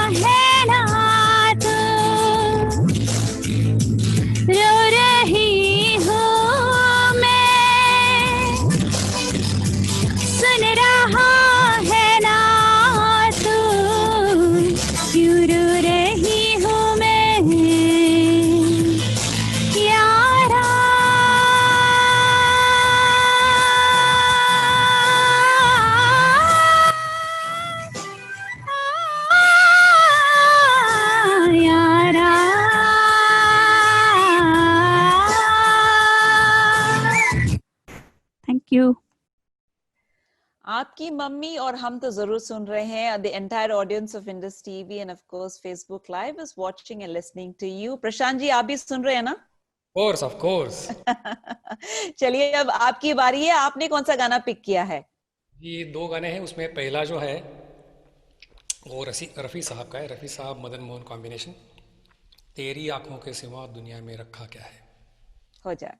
Speaker 3: है ना तू, रो रही हूँ मैं, सुन रहा है ना तू, क्यों रो रही हूँ मैं यारा। यारा थैंक यू।
Speaker 1: आपकी मम्मी और हम तो जरूर सुन रहे हैं. The entire audience of Indus TV and of course Facebook Live is watching and listening to you. Prashant ji, आप भी सुन रहे हैं ना?
Speaker 4: Of course.
Speaker 1: चलिए अब आपकी बारी है. आपने कौन सा गाना पिक किया है?
Speaker 4: ये 2 गाने हैं, उसमें पहला जो है वो रफ़ी साहब का है, रफ़ी साहब मदन मोहन कॉम्बिनेशन, तेरी आंखों के सिवा दुनिया में रखा क्या है।
Speaker 1: हो जाए.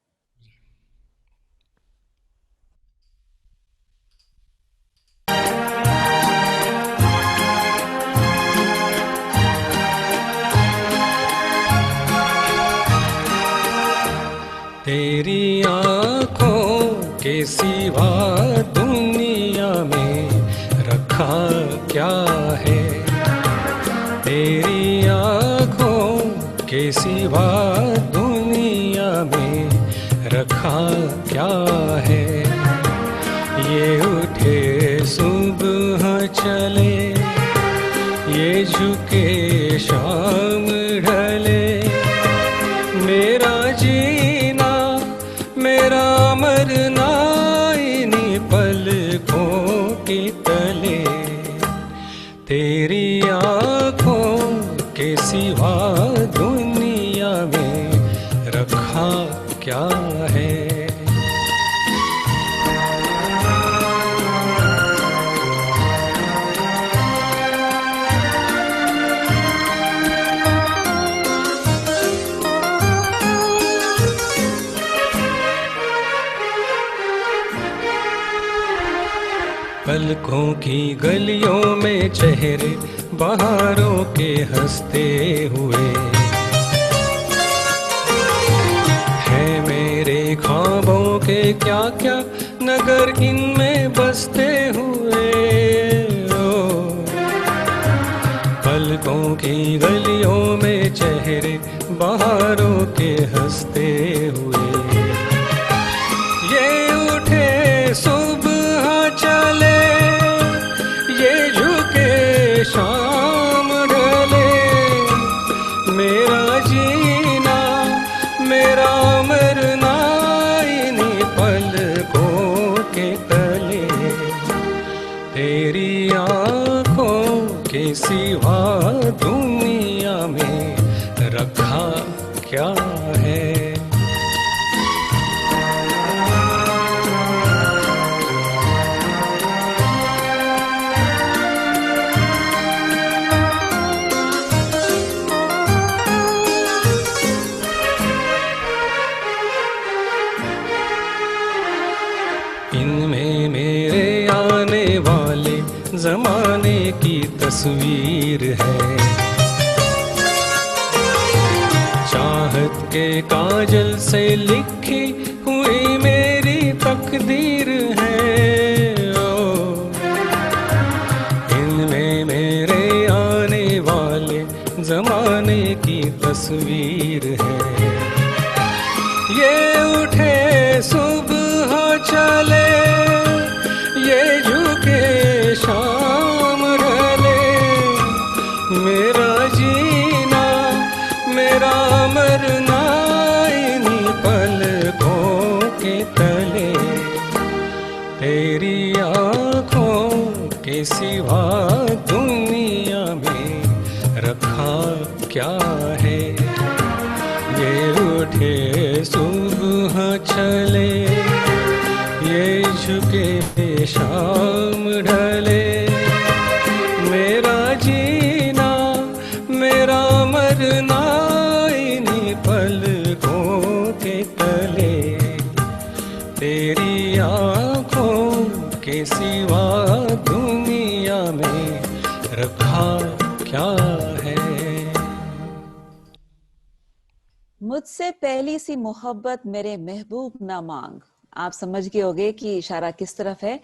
Speaker 4: तेरी आंखों के सिवा दुनिया में रखा क्या है, तेरी आंखों के सिवा दुनिया में रखा क्या है। ये उठे सुबह चले, ये झुके शाम ढले, मेरा जीना मेरा मरना इन्हीं पलकों के तले, तेरी आंखों के सिवा दुनिया में रखा क्या है। पलकों की गलियों में चेहरे बहारों के हंसते हुए हैं, मेरे ख्वाबों के क्या क्या नगर इनमें बसते हुए। ओ पलकों की गलियों में चेहरे बहारों के हंसते हुए, ये उठे सुबह चले, ये झुके शाम ढले, मेरा जीना मेरा मरना इन्हीं पलकों के तले, तेरी आंखों के सिवा दुनिया में रखा क्या है। इनमें मेरे आने वाले जमाने की तस्वीर है, चाहत के काजल से लिखी हुई मेरी तकदीर है। ओ इनमें मेरे आने वाले जमाने की तस्वीर है, ये उठे सुबह चले, ये झुके शाम ढले, मेरा जीना मेरा मरना इन्हीं पलकों के तले, तेरी आंखों के सिवा दुनिया में रखा क्या है। ये उठे सुबह चले, ये झुके शाम ढले, मेरा जीना मेरा मरना इन्हीं पलकों के तले, तेरी आंखों के सिवा दुनिया में रखा क्या है।
Speaker 1: मुझसे पहली सी मोहब्बत मेरे महबूब ना मांग। आप समझ गए होंगे कि इशारा किस तरफ है।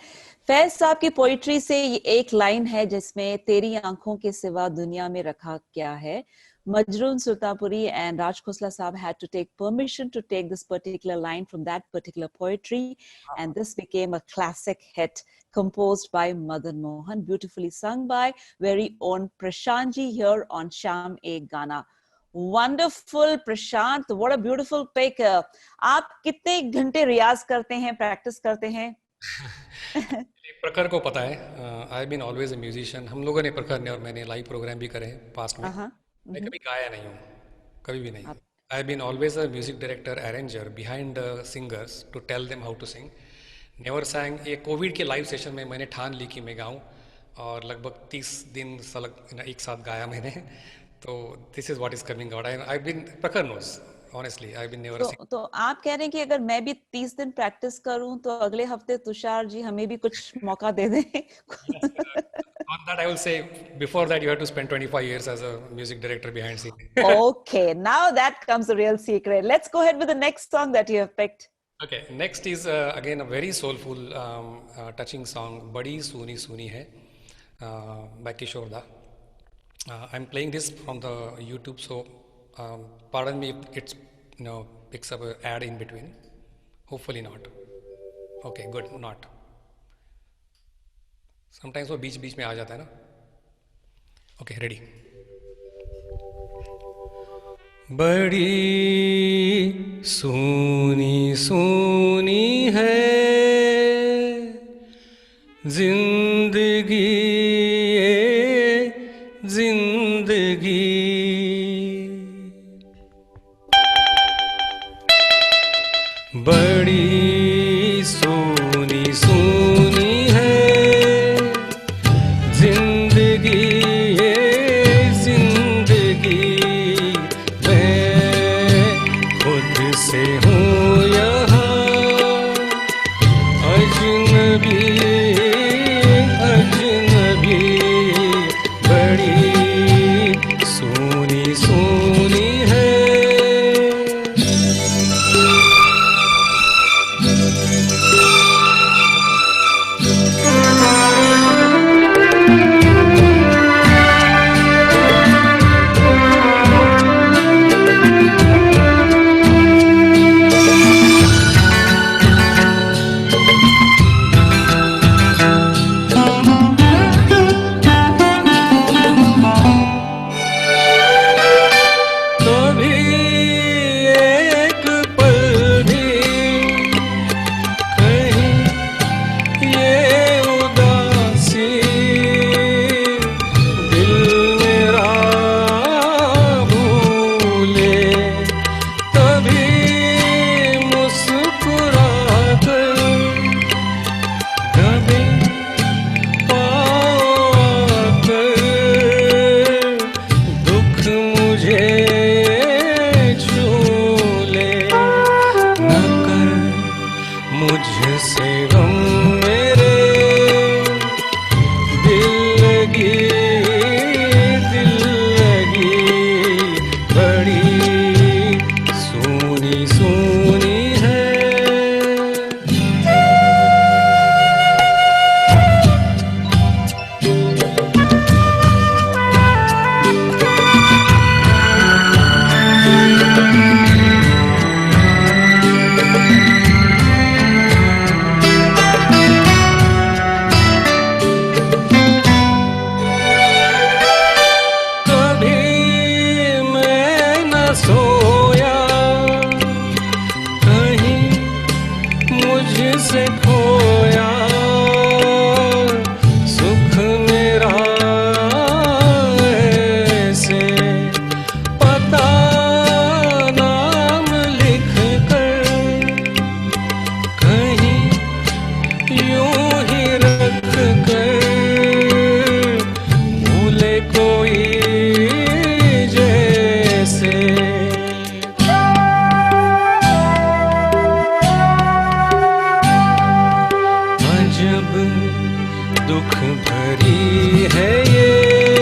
Speaker 1: फैज साहब की पोइट्री से ये एक लाइन है जिसमें तेरी आंखों के सिवा दुनिया में रखा क्या है। Majroon Sultanpuri and Raj Khosla Saab had to take permission to take this particular line from that particular poetry, and this became a classic hit composed by Madan Mohan, beautifully sung by very own Prashant ji here on Sham Ek Gana. Wonderful, Prashant. What a beautiful pick. आप कितने घंटे रियाज करते हैं, practice करते हैं?
Speaker 4: प्रखर को पता है, I have been always a musician. हम लोगों ने, प्रखर ने और मैंने लाइव प्रोग्राम भी करे हैं पास्ट में। मैं कभी गाया नहीं हूँ, कभी भी नहीं। I have been always a music director, arranger behind the singers to tell them how to sing. Never sang. ये कोविड के लाइव सेशन में मैंने ठान ली कि मैं गाऊँ, और लगभग 30 दिन सलग एक साथ गाया मैंने। तो this is what is coming out. I have been, Prakhar knows, honestly I've been never
Speaker 1: तो आप कह रहे हैं कि अगर मैं भी 30 दिन प्रैक्टिस करूं तो अगले हफ्ते तुषार जी हमें भी कुछ मौका दे दें।
Speaker 4: on that I will say before that you have to spend 25 years as a music director behind scene.
Speaker 1: Okay, now that comes the real secret. Let's go ahead with the next song that you have picked.
Speaker 4: Okay, next is again a very soulful touching song, Badi Sooni Sooni Hai, by Kishore Da. I'm playing this from the YouTube, so pardon me if it's picks up an ad in between. Hopefully not. Okay, good, not. Sometimes वो बीच बीच में आ जाता है ना. Okay, ready. बड़ी सोनी सोनी है जिंदगी ये जिंदगी, बड़ी सोनी सोनी है जिंदगी ये जिंदगी। मैं खुद से हूँ यहाँ अजनबी अजनबी, बड़ी सोनी सोनी है। मुझसे गम मेरे दिल लगी दिल लगी, बड़ी सोनी सोनी है। सोया कहीं मुझसे खोया सुख मेरा ऐसे, पता नाम लिख कर कहीं यूं ही रख कर भूले कोई जैसे। जब दुख भरी है ये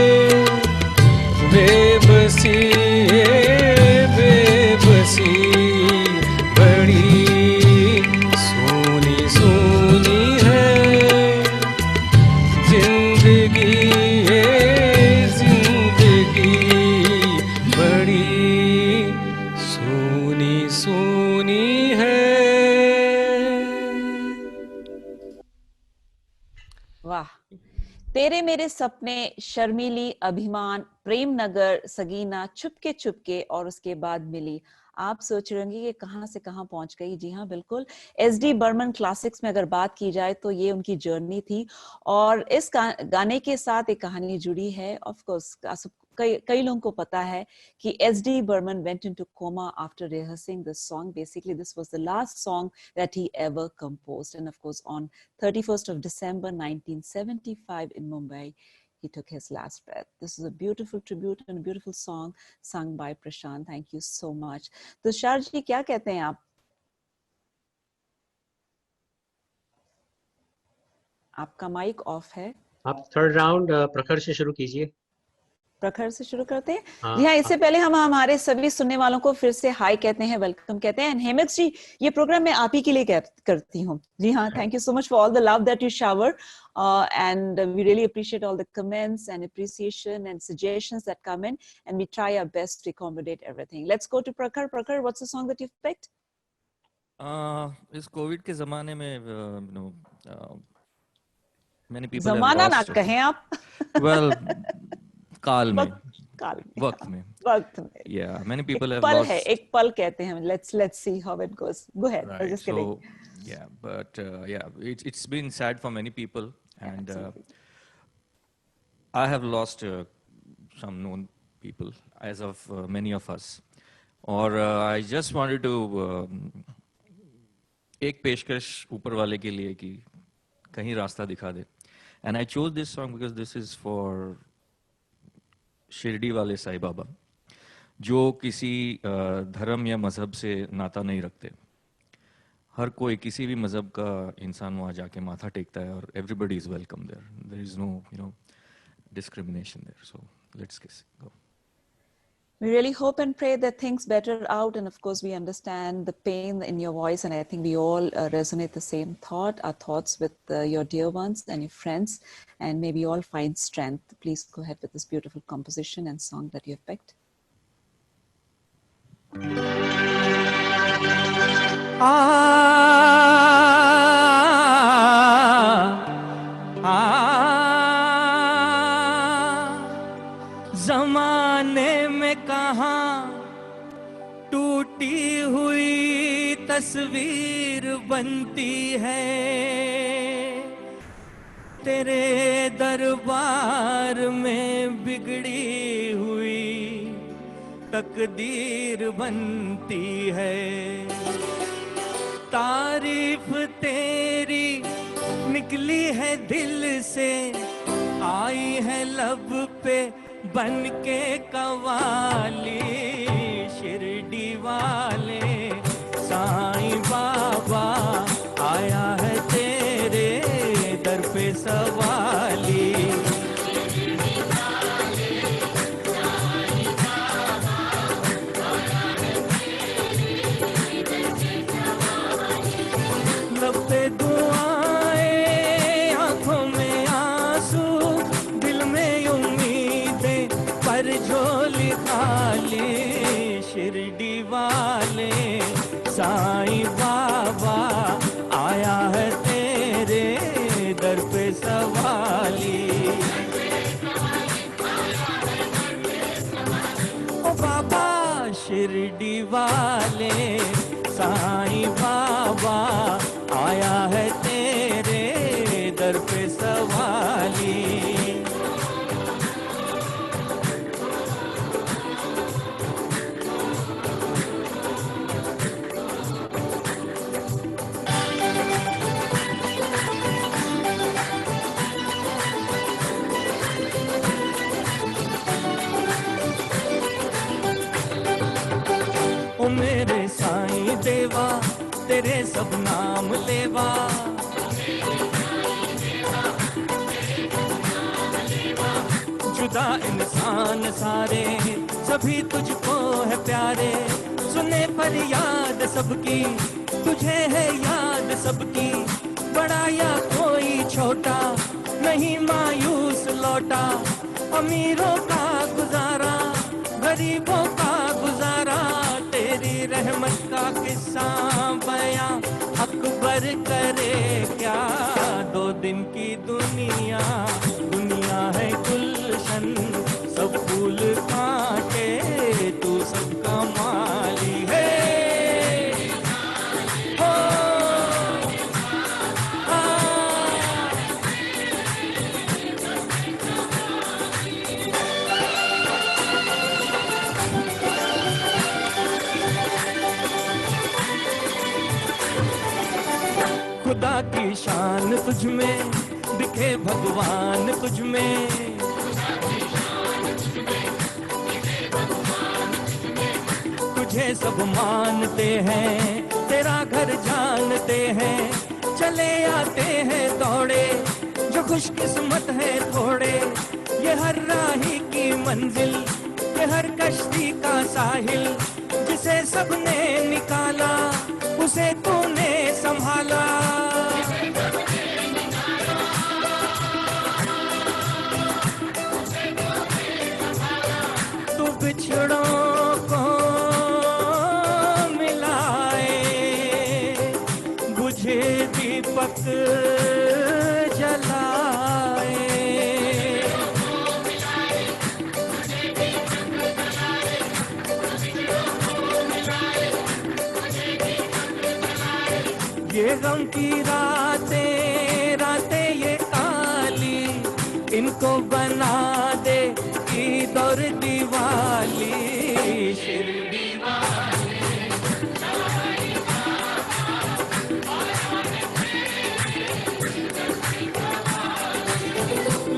Speaker 1: तेरे मेरे सपने, शर्मीली, अभिमान, प्रेम नगर, सगीना, चुपके चुपके और उसके बाद मिली। आप सोच रहे होंगे कि कहां से कहां पहुंच गई। जी हाँ, बिल्कुल। एसडी बर्मन क्लासिक्स में अगर बात की जाए तो ये उनकी जर्नी थी, और इस गाने के साथ एक कहानी जुड़ी है। ऑफ कोर्स कई लोगों को पता है कि SD Burman went into coma after rehearsing this song. Basically, this was the last song that he ever composed, and of course, on 31st of December 1975 in Mumbai, he took his last breath. This is a beautiful tribute and a beautiful song sung by Prashant. Thank you so much. Tushar ji, क्या कहते हैं आप? आपका mic off है।
Speaker 5: आप third round प्रखर से शुरू कीजिए।
Speaker 1: प्रखर से शुरू करते हैं। जी हाँ, इससे पहले हम हमारे सभी सुनने वालों को फिर से हाय कहते हैं, वेलकम कहते हैं। हेमेक्स जी, ये प्रोग्राम मैं आप ही के लिए करती हूँ। जी हाँ, thank you so much for all the love that you shower, and we really appreciate all the comments and appreciation and suggestions that come in, and we try our best to accommodate everything. Let's go to Prakhar. Prakhar, what's the song that you've picked?
Speaker 2: इस Covid के जमाने में many people
Speaker 1: जमाना
Speaker 2: have
Speaker 1: ना
Speaker 2: lost
Speaker 1: कहें आप।
Speaker 2: well काल में,
Speaker 1: वक्त में
Speaker 2: yeah, many people have
Speaker 1: पल
Speaker 2: lost.
Speaker 1: है, एक पल कहते हैं। let's see how it goes. Go ahead.
Speaker 2: Right.
Speaker 1: Just kidding.
Speaker 2: So yeah, but yeah, it's been sad for many people, and I have lost some known people, as of many of us. और I just wanted to एक पेशकश ऊपर वाले के लिए कि कहीं रास्ता दिखा दे, and I chose this song because this is for Shirdi वाले साईं बाबा, जो किसी धर्म या मजहब से नाता नहीं रखते। हर कोई किसी भी मजहब का इंसान वहाँ जाके माथा टेकता है, और everybody is welcome there, there is no discrimination there. So let's go.
Speaker 1: We really hope and pray that things better out, and of course we understand the pain in your voice, and I think we all resonate the same our thoughts with your dear ones and your friends, and maybe all find strength. Please go ahead with this beautiful composition and song that you have picked.
Speaker 6: जमाने में कहाँ टूटी हुई तस्वीर बनती है, तेरे दरबार में बिगड़ी हुई तकदीर बनती है। तारीफ तेरी निकली है दिल से, आई है लब पे बन के कवाली। शिरडी वाले साईं बाबा आया है तेरे दर पे सवाली। लब पे दुआएं, आंखों में आंसू, दिल में उम्मीदें, पर झोली खाली। शिरडी वाले साईं बाबा आया है तेरे दर पे सवाली। ओ बाबा शिरडी वाले साईं बाबा आया है तेरे दर पे सवाली। ओ मेरे साईं देवा तेरे सब नाम लेवा, जुदा इंसान सारे सभी तुझको है प्यारे। सुने फरियाद सबकी तुझे है याद सबकी, बड़ा या कोई छोटा नहीं मायूस लौटा। अमीरों का गुजारा गरीबों का गुजारा, तेरी रहमत का किस्सा बयां अकबर करे क्या। 2 दिन की दुनिया की शान तुझ में, दिखे भगवान तुझ में। तुझे सब मानते हैं, तेरा घर जानते हैं, चले आते हैं दौड़े जो खुशकिस्मत है थोड़े। ये हर राही की मंजिल, ये हर कश्ती का साहिल, जिसे सबने निकाला उसे तूने संभाला। तू बिछड़ों को मिलाए, बुझे दीपक जलाए। ये गम की रातें रातें ये काली, इनको बना दे ईद और दिवाली। शिरडी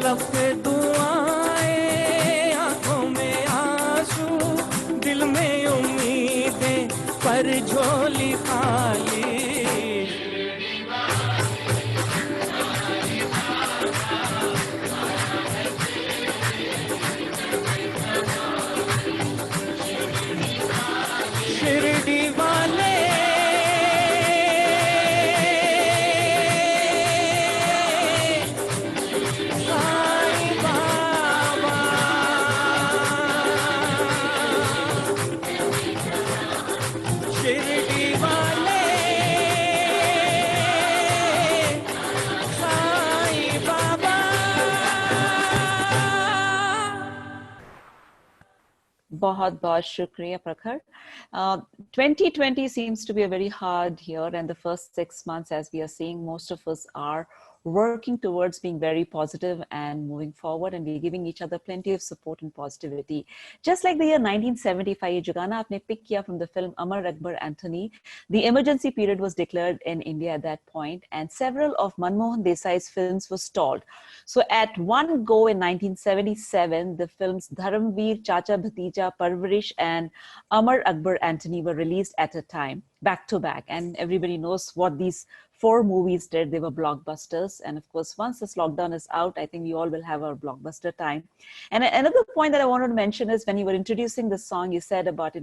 Speaker 6: लब पे दुआएं, आंखों में आंसू, दिल में उम्मीदें, पर झोली खाली। शिरडी वाले साईं बाबा, शिरडी वाले साईं बाबा।
Speaker 1: बहुत बहुत शुक्रिया प्रखर. 2020 seems to be a very hard year, and the first 6 months, as we are seeing, most of us are working towards being very positive and moving forward, and we're giving each other plenty of support and positivity. Just like the year 1975, जो गाना आपने pick किया from the film Amar Akbar Anthony, the emergency period was declared in India at that point, and several of Manmohan Desai's films were stalled. So at one go in 1977, the films Dharamveer, Chacha Bhatija, Parvarish, and Amar Akbar Anthony were released at a time, back to back, and everybody knows what these 4 movies did. They were blockbusters, and of course, once this lockdown is out, I think we all will have our blockbuster time. And another point that I wanted to mention is when you were introducing the song, you said about,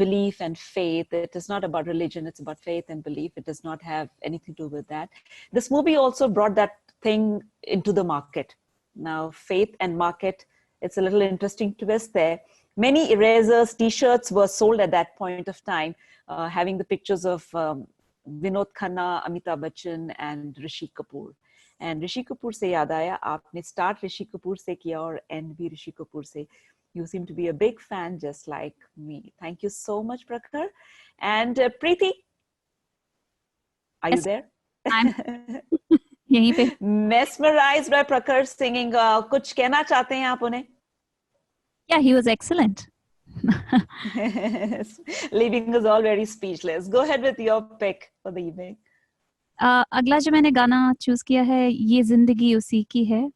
Speaker 1: belief and faith. It is not about religion, it's about faith and belief. It does not have anything to do with that. This movie also brought that thing into the market. Now, faith and market, it's a little interesting twist there. Many erasers, t-shirts were sold at that point of time, having the pictures of Vinod Khanna, Amitabh Bachchan, and Rishi Kapoor. And Rishi Kapoor se yaad aaya, aapne start Rishi Kapoor se kiya aur end bhi Rishi Kapoor se. You seem to be a big fan, just like me. Thank you so much, Prakhar. And Preeti, are you there?
Speaker 3: I'm यहीं पे.
Speaker 1: Mesmerized by Prakhar singing. कुछ कहना चाहते हैं आप उन्हें?
Speaker 3: Yeah, he was excellent.
Speaker 1: Leaving us all very speechless. Go ahead with your pick for the evening.
Speaker 3: अगला जो मैंने गाना चूज किया है, ये जिंदगी उसी की है.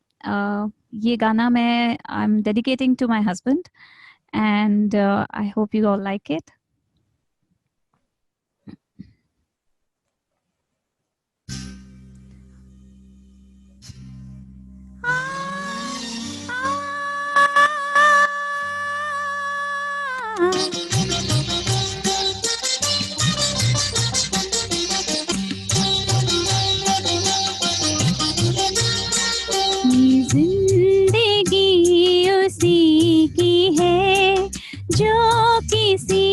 Speaker 3: ये गाना मैं I'm dedicating to my husband, and I hope you all like it.
Speaker 7: जिंदगी उसी की है जो किसी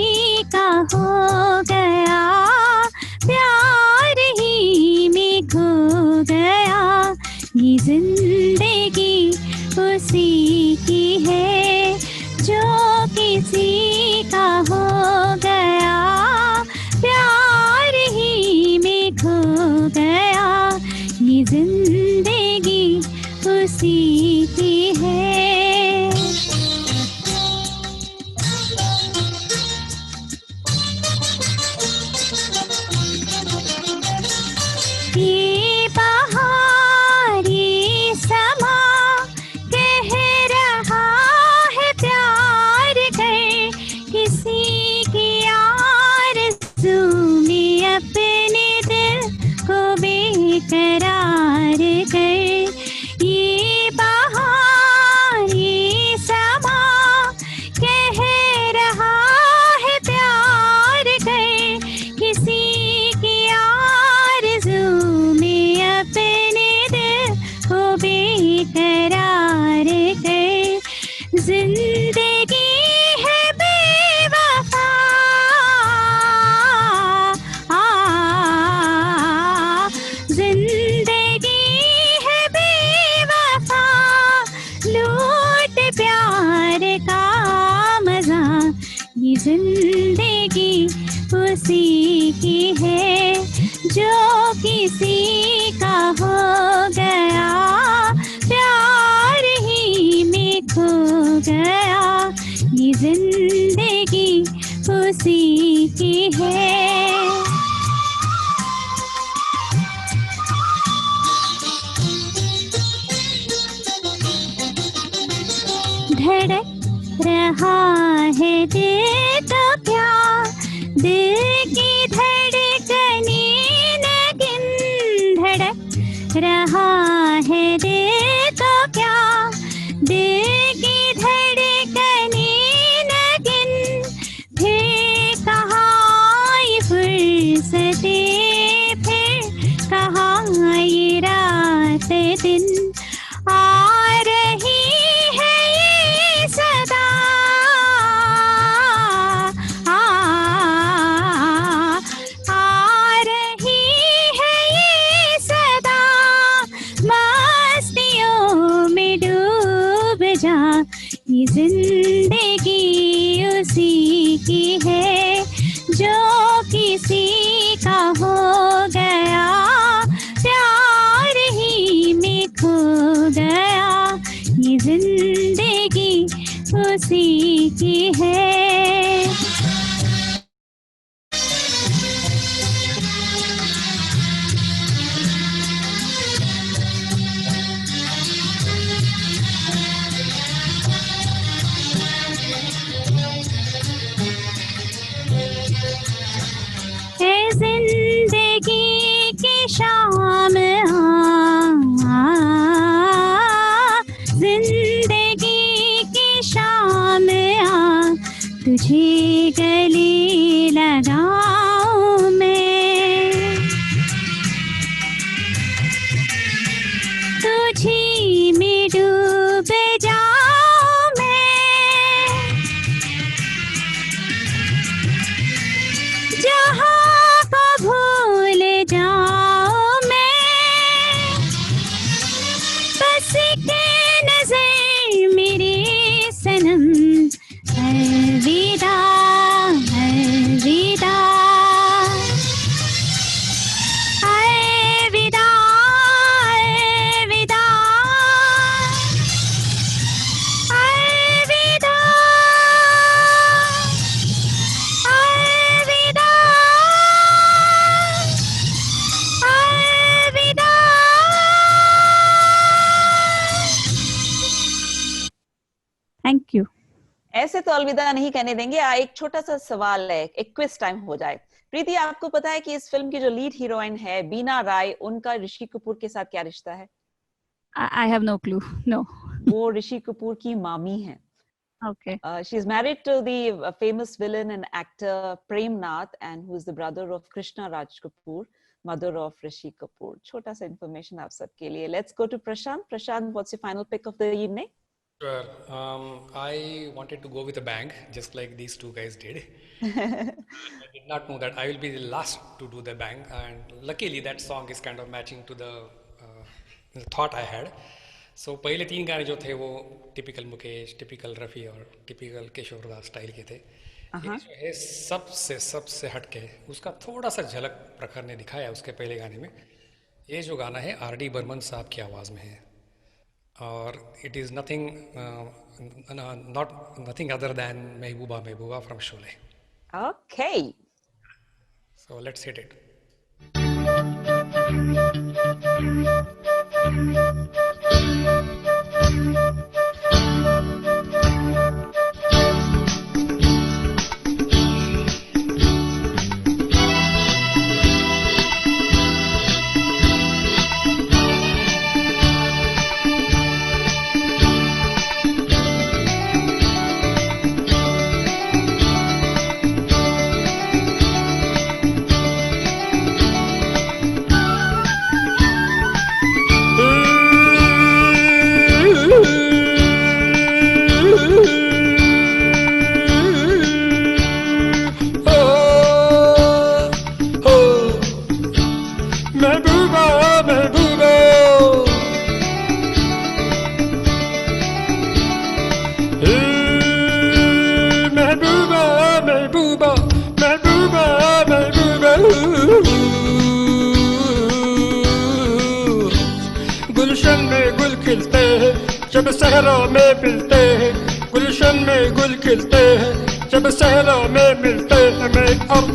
Speaker 7: बेकरार कर, ये बहार ये समा कह रहा है प्यार कर, किसी की आरज़ू में अपने दिल को बेकरार कर, जिंदगी है बेवफा, जिंदगी है बेवफा, लूट प्यार का मजा, ये जिंदगी उसी की है जो किसी का हो गया, प्यार ही में खो गया, ये जिंदगी उसी की है। धड़क रहा है दिल तो क्या, दिल की धड़कने नगिन, धड़क रहा है दिल तो क्या, दिल की धड़कने नगिन, फिर कहाँ ये फुर्सते, फिर कहाँ ये रात दिन, आ रही है ये सदा, आ रही है ये सदा, मस्तियों में डूब जा, ये जिंदगी उसी की है जो किसी का हो गया, प्यार ही में खो गया, ये जिंदगी उसी की है। है जिंदगी की शाम जिंदगी की शाम तुझे गले लगाऊं मैं, तुझी में डूब जाऊं मैं, जहाँ को भूल जाऊं मैं, बस के नजर मेरे सनम, अलविदा अलविदा अलविदा अलविदा अलविदा अलविदा अलविदा।
Speaker 3: Thank you.
Speaker 1: ऐसे तो अलविदा नहीं कहने देंगे। एक छोटा सा सवाल है, एक क्विज टाइम हो जाए। प्रीति, आपको पता है कि इस फिल्म की जो लीड हीरोइन है बीना राय, उनका ऋषि कपूर के साथ क्या रिश्ता है?
Speaker 3: I have no clue. No.
Speaker 1: वो ऋषि कपूर की मामी है।
Speaker 3: Okay.
Speaker 1: She is married to the famous villain and actor Prem Nath, and who is the brother of Krishna Raj Kapoor, mother of Rishi Kapoor. छोटा सा information आप सबके लिए. Let's go to Prashant. Prashant, what's your final pick of the evening?
Speaker 4: Sure. I wanted to go with a bang, just like these two guys did. I did not know that I will be the last to do the bang, and luckily that song is kind of matching to the thought I had. So पहले तीन गाने जो थे वो typical Mukesh, typical Rafi और typical किशोर दा style के थे। ये जो है सबसे हटके उसका थोड़ा सा झलक प्रखर ने दिखाया उसके पहले गाने में। ये जो गाना है R.D. बर्मन साहब की आवाज़ में है और it is nothing other than Mehbooba Mehbooba from Sholay.
Speaker 1: Okay.
Speaker 4: So let's hit it.
Speaker 8: महबूबा महबूबा महबूबा महबूबा गुलशन में गुल खिलते हैं जब सहरा में मिलते हैं, गुलशन में गुल खिलते हैं जब सहरा में मिलते हैं। मैं अब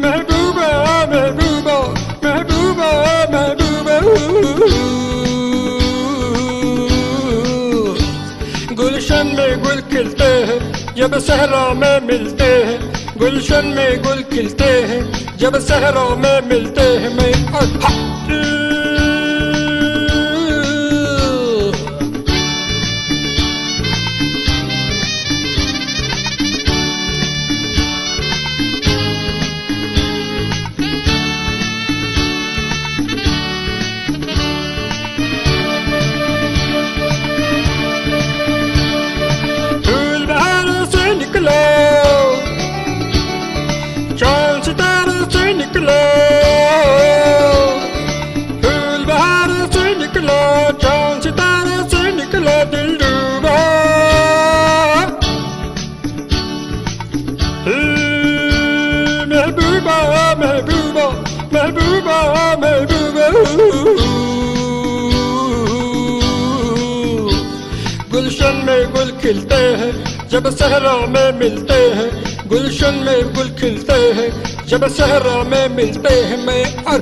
Speaker 8: महबूबा महबूबा महबूबा महबूबा गुलशन में गुल खिलते हैं जब सहरा में मिलते हैं, गुलशन में गुल खिलते हैं जब सहरा में मिलते हैं। मैं चांद सितारे से निकलो, फूल बहार से निकलो, चांद सितारे से निकलो दिल डूबा। महबूबा महबूबा महबूबा महबूबा गुलशन में गुल खिलते हैं जब सहरा में मिलते हैं, गुलशन में गुल खिलते हैं जब सहरा में मिलते हैं। मैं और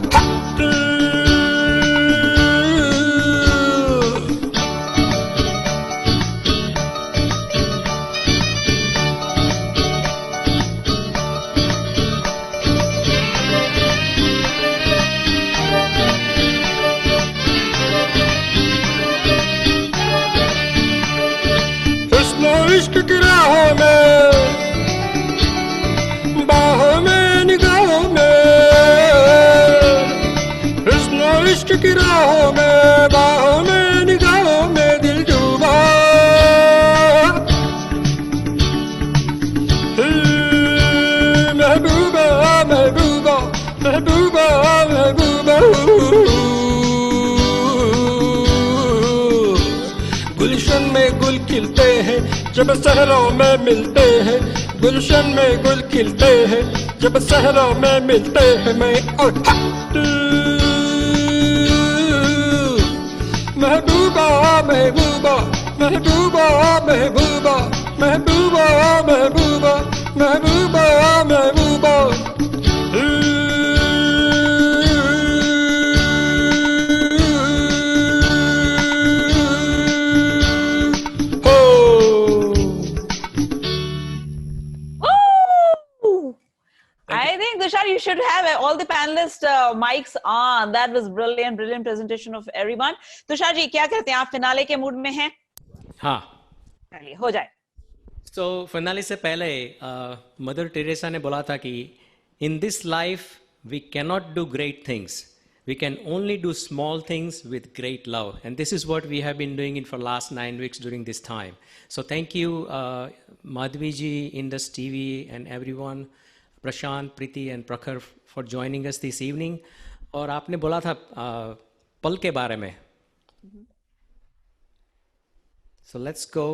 Speaker 8: इश्क की राहों में, बाहों में निगाहों में, हुस्न इश्क की राहों में, बाहों में निगाहों में दिल डूबा। महबूबा महबूबा महबूबा महबूबा गुलशन में गुल खिलते हैं जब सहरा में मिलते हैं, गुलशन में गुल खिलते हैं जब सहरा में मिलते हैं। मैं और महबूबा महबूबा महबूबा महबूबा महबूबा महबूबा महबूबा महबूबा
Speaker 1: I think Tushar, you should have all the panelists mics on. That was brilliant, brilliant presentation of everyone. Tushar ji, क्या कहते हैं आप फिनाले के मूड में हैं?
Speaker 5: हाँ,
Speaker 1: चलिए हो जाए.
Speaker 5: तो फिनाले से पहले मदर टेरेसा ने बोला था कि in this life we cannot do great things. We can only do small things with great love. And this is what we have been doing in for last 9 weeks during this time. So thank you, Madhvi ji, Indus TV and everyone. Prashant, Preeti and Prakhar for joining us this evening. और आपने बोला था पल के बारे में, so let's go.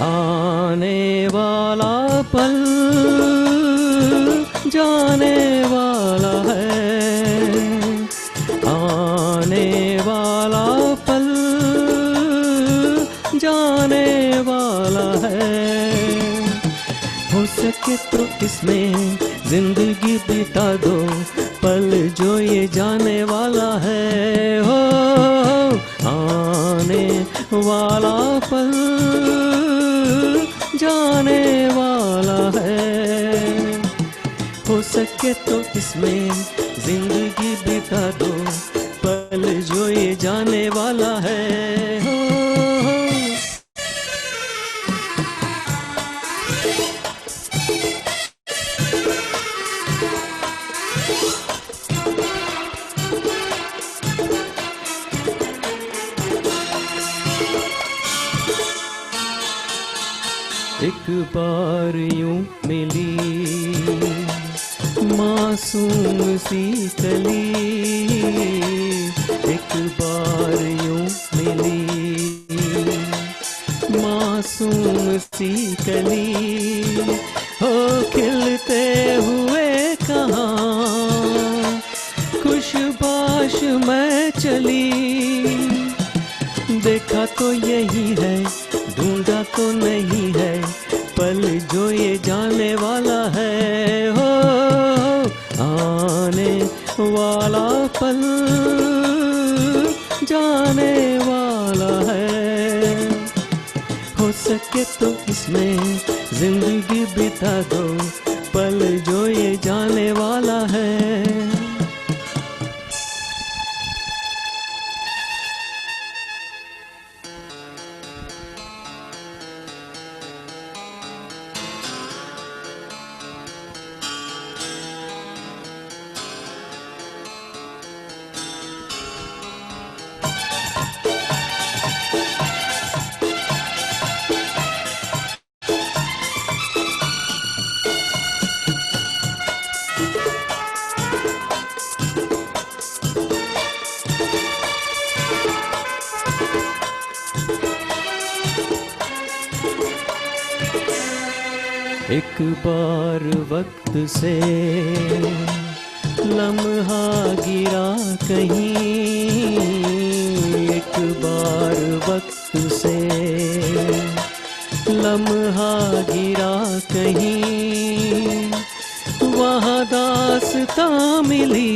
Speaker 6: आने वाला पल जाने वाला है, आने वाला पल जाने वाला है. हो सके तो इसमें जिंदगी बिता दो, पल जो ये जाने वाला है. हो आने वाला पल जाने वाला है. हो सके तो इसमें जिंदगी बिता दो, पल जो ये जाने वाला है। हो, हो। एक बार यूं मिली मासूम सी कली, एक बार यूं मिली मासूम सी कली, हो खिलते हुए कहाँ खुशबाश मैं चली, देखा तो यही है, ढूंढा तो नहीं है, पल जो ये जाने वाला है। हो आने वाला पल जाने वाला है, हो सके तो इसमें जिंदगी बिता दो, पल जो ये जाने वाला है। एक बार वक्त से लम्हा गिरा कहीं, एक बार वक्त से लम्हा गिरा कहीं, वहाँ दास्तां मिली,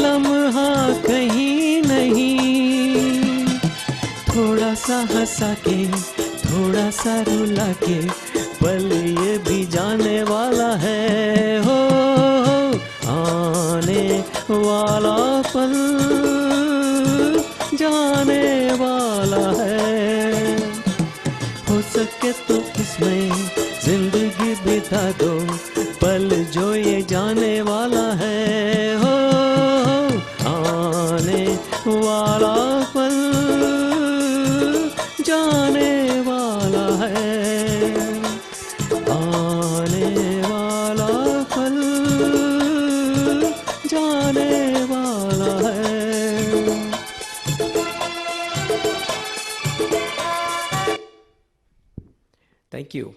Speaker 6: लम्हा कहीं नहीं, थोड़ा सा हंसा के थोड़ा सा रुला के, पल ये भी जाने वाला है। हो आने वाला पल जाने वाला है, हो सके तो इसमें जिंदगी बिता दो, पल जो ये जाने वाला है। हो आने वाला पल जाने वाला है, आने वाला पल जाने वाला है। Thank you.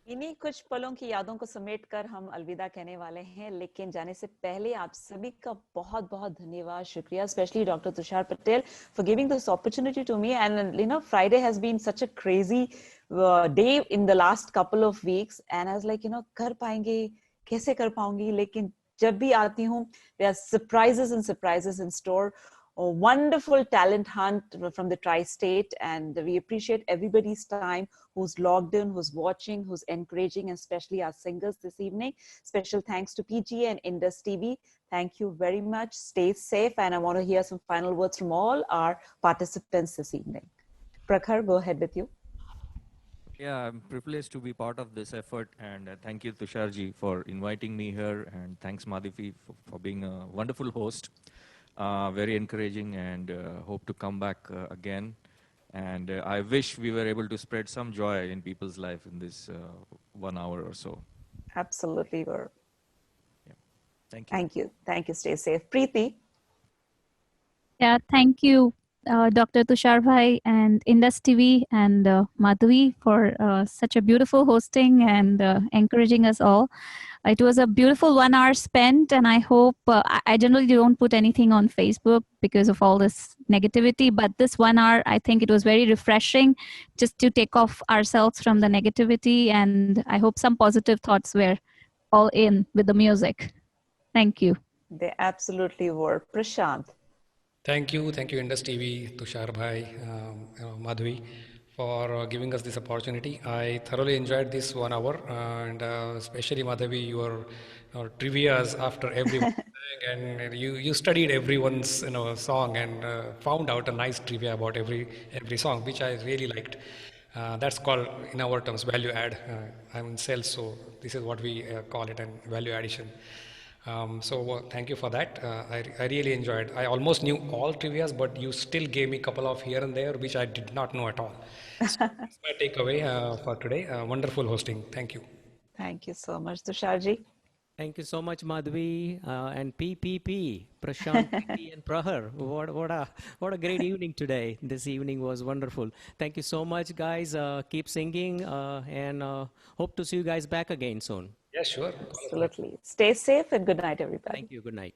Speaker 1: इन्हीं कुछ पलों की यादों को समेटकर हम अलविदा कहने वाले हैं, लेकिन जाने से पहले आप सभी का बहुत बहुत धन्यवाद, शुक्रिया, specially doctor Tushar Patel for giving this opportunity to me. And you know Friday has been such a crazy day in the last couple of weeks, and I was like, you know, कर पाएंगे, कैसे कर पाऊंगी, लेकिन जब भी आती हूँ there are surprises in store. A wonderful talent hunt from the tri-state, and we appreciate everybody's time who's logged in, who's watching, who's encouraging, and especially our singers this evening. Special thanks to PGA and Indus TV. Thank you very much. Stay safe, and I want to hear some final words from all our participants this evening. Prakhar, go ahead with you.
Speaker 2: Yeah, I'm privileged to be part of this effort, and thank you, Tusharji, for inviting me here, and thanks, Madhavi, for being a wonderful host. Very encouraging, and hope to come back again. And I wish we were able to spread some joy in people's life in this 1 hour or so.
Speaker 1: Absolutely, were.
Speaker 2: Yeah. Thank you.
Speaker 1: Thank you. Stay safe. Preeti.
Speaker 3: Yeah, thank you, Dr. Tushar Bhai and Indus TV and Madhavi for such a beautiful hosting and encouraging us all. It was a beautiful 1 hour spent, and I hope I generally don't put anything on Facebook because of all this negativity, but this 1 hour, I think it was very refreshing just to take off ourselves from the negativity, and I hope some positive thoughts were all in with the music. Thank you.
Speaker 1: They absolutely were. Prashant.
Speaker 4: Thank you, Indus TV, Tushar Bhai, Madhvi, for giving us this opportunity. I thoroughly enjoyed this 1 hour, and especially Madhavi, your trivias after everyone sang, and you studied everyone's song and found out a nice trivia about every song, which I really liked. That's called, in our terms, value add. I'm in sales, so this is what we call it, an value addition. Thank you for that. I really enjoyed. I almost knew all trivias, but you still gave me a couple of here and there, which I did not know at all. So that's my takeaway for today. Wonderful hosting. Thank you.
Speaker 1: Thank you so much, Tusharji.
Speaker 9: Thank you so much, Madhvi, and PPP, Prashant, Preeti, and Prahar. What a great evening today. This evening was wonderful. Thank you so much, guys. Keep singing, and hope to see you guys back again soon.
Speaker 4: Yeah, sure.
Speaker 1: Absolutely. Stay safe and good night, everybody.
Speaker 9: Thank you. Good night.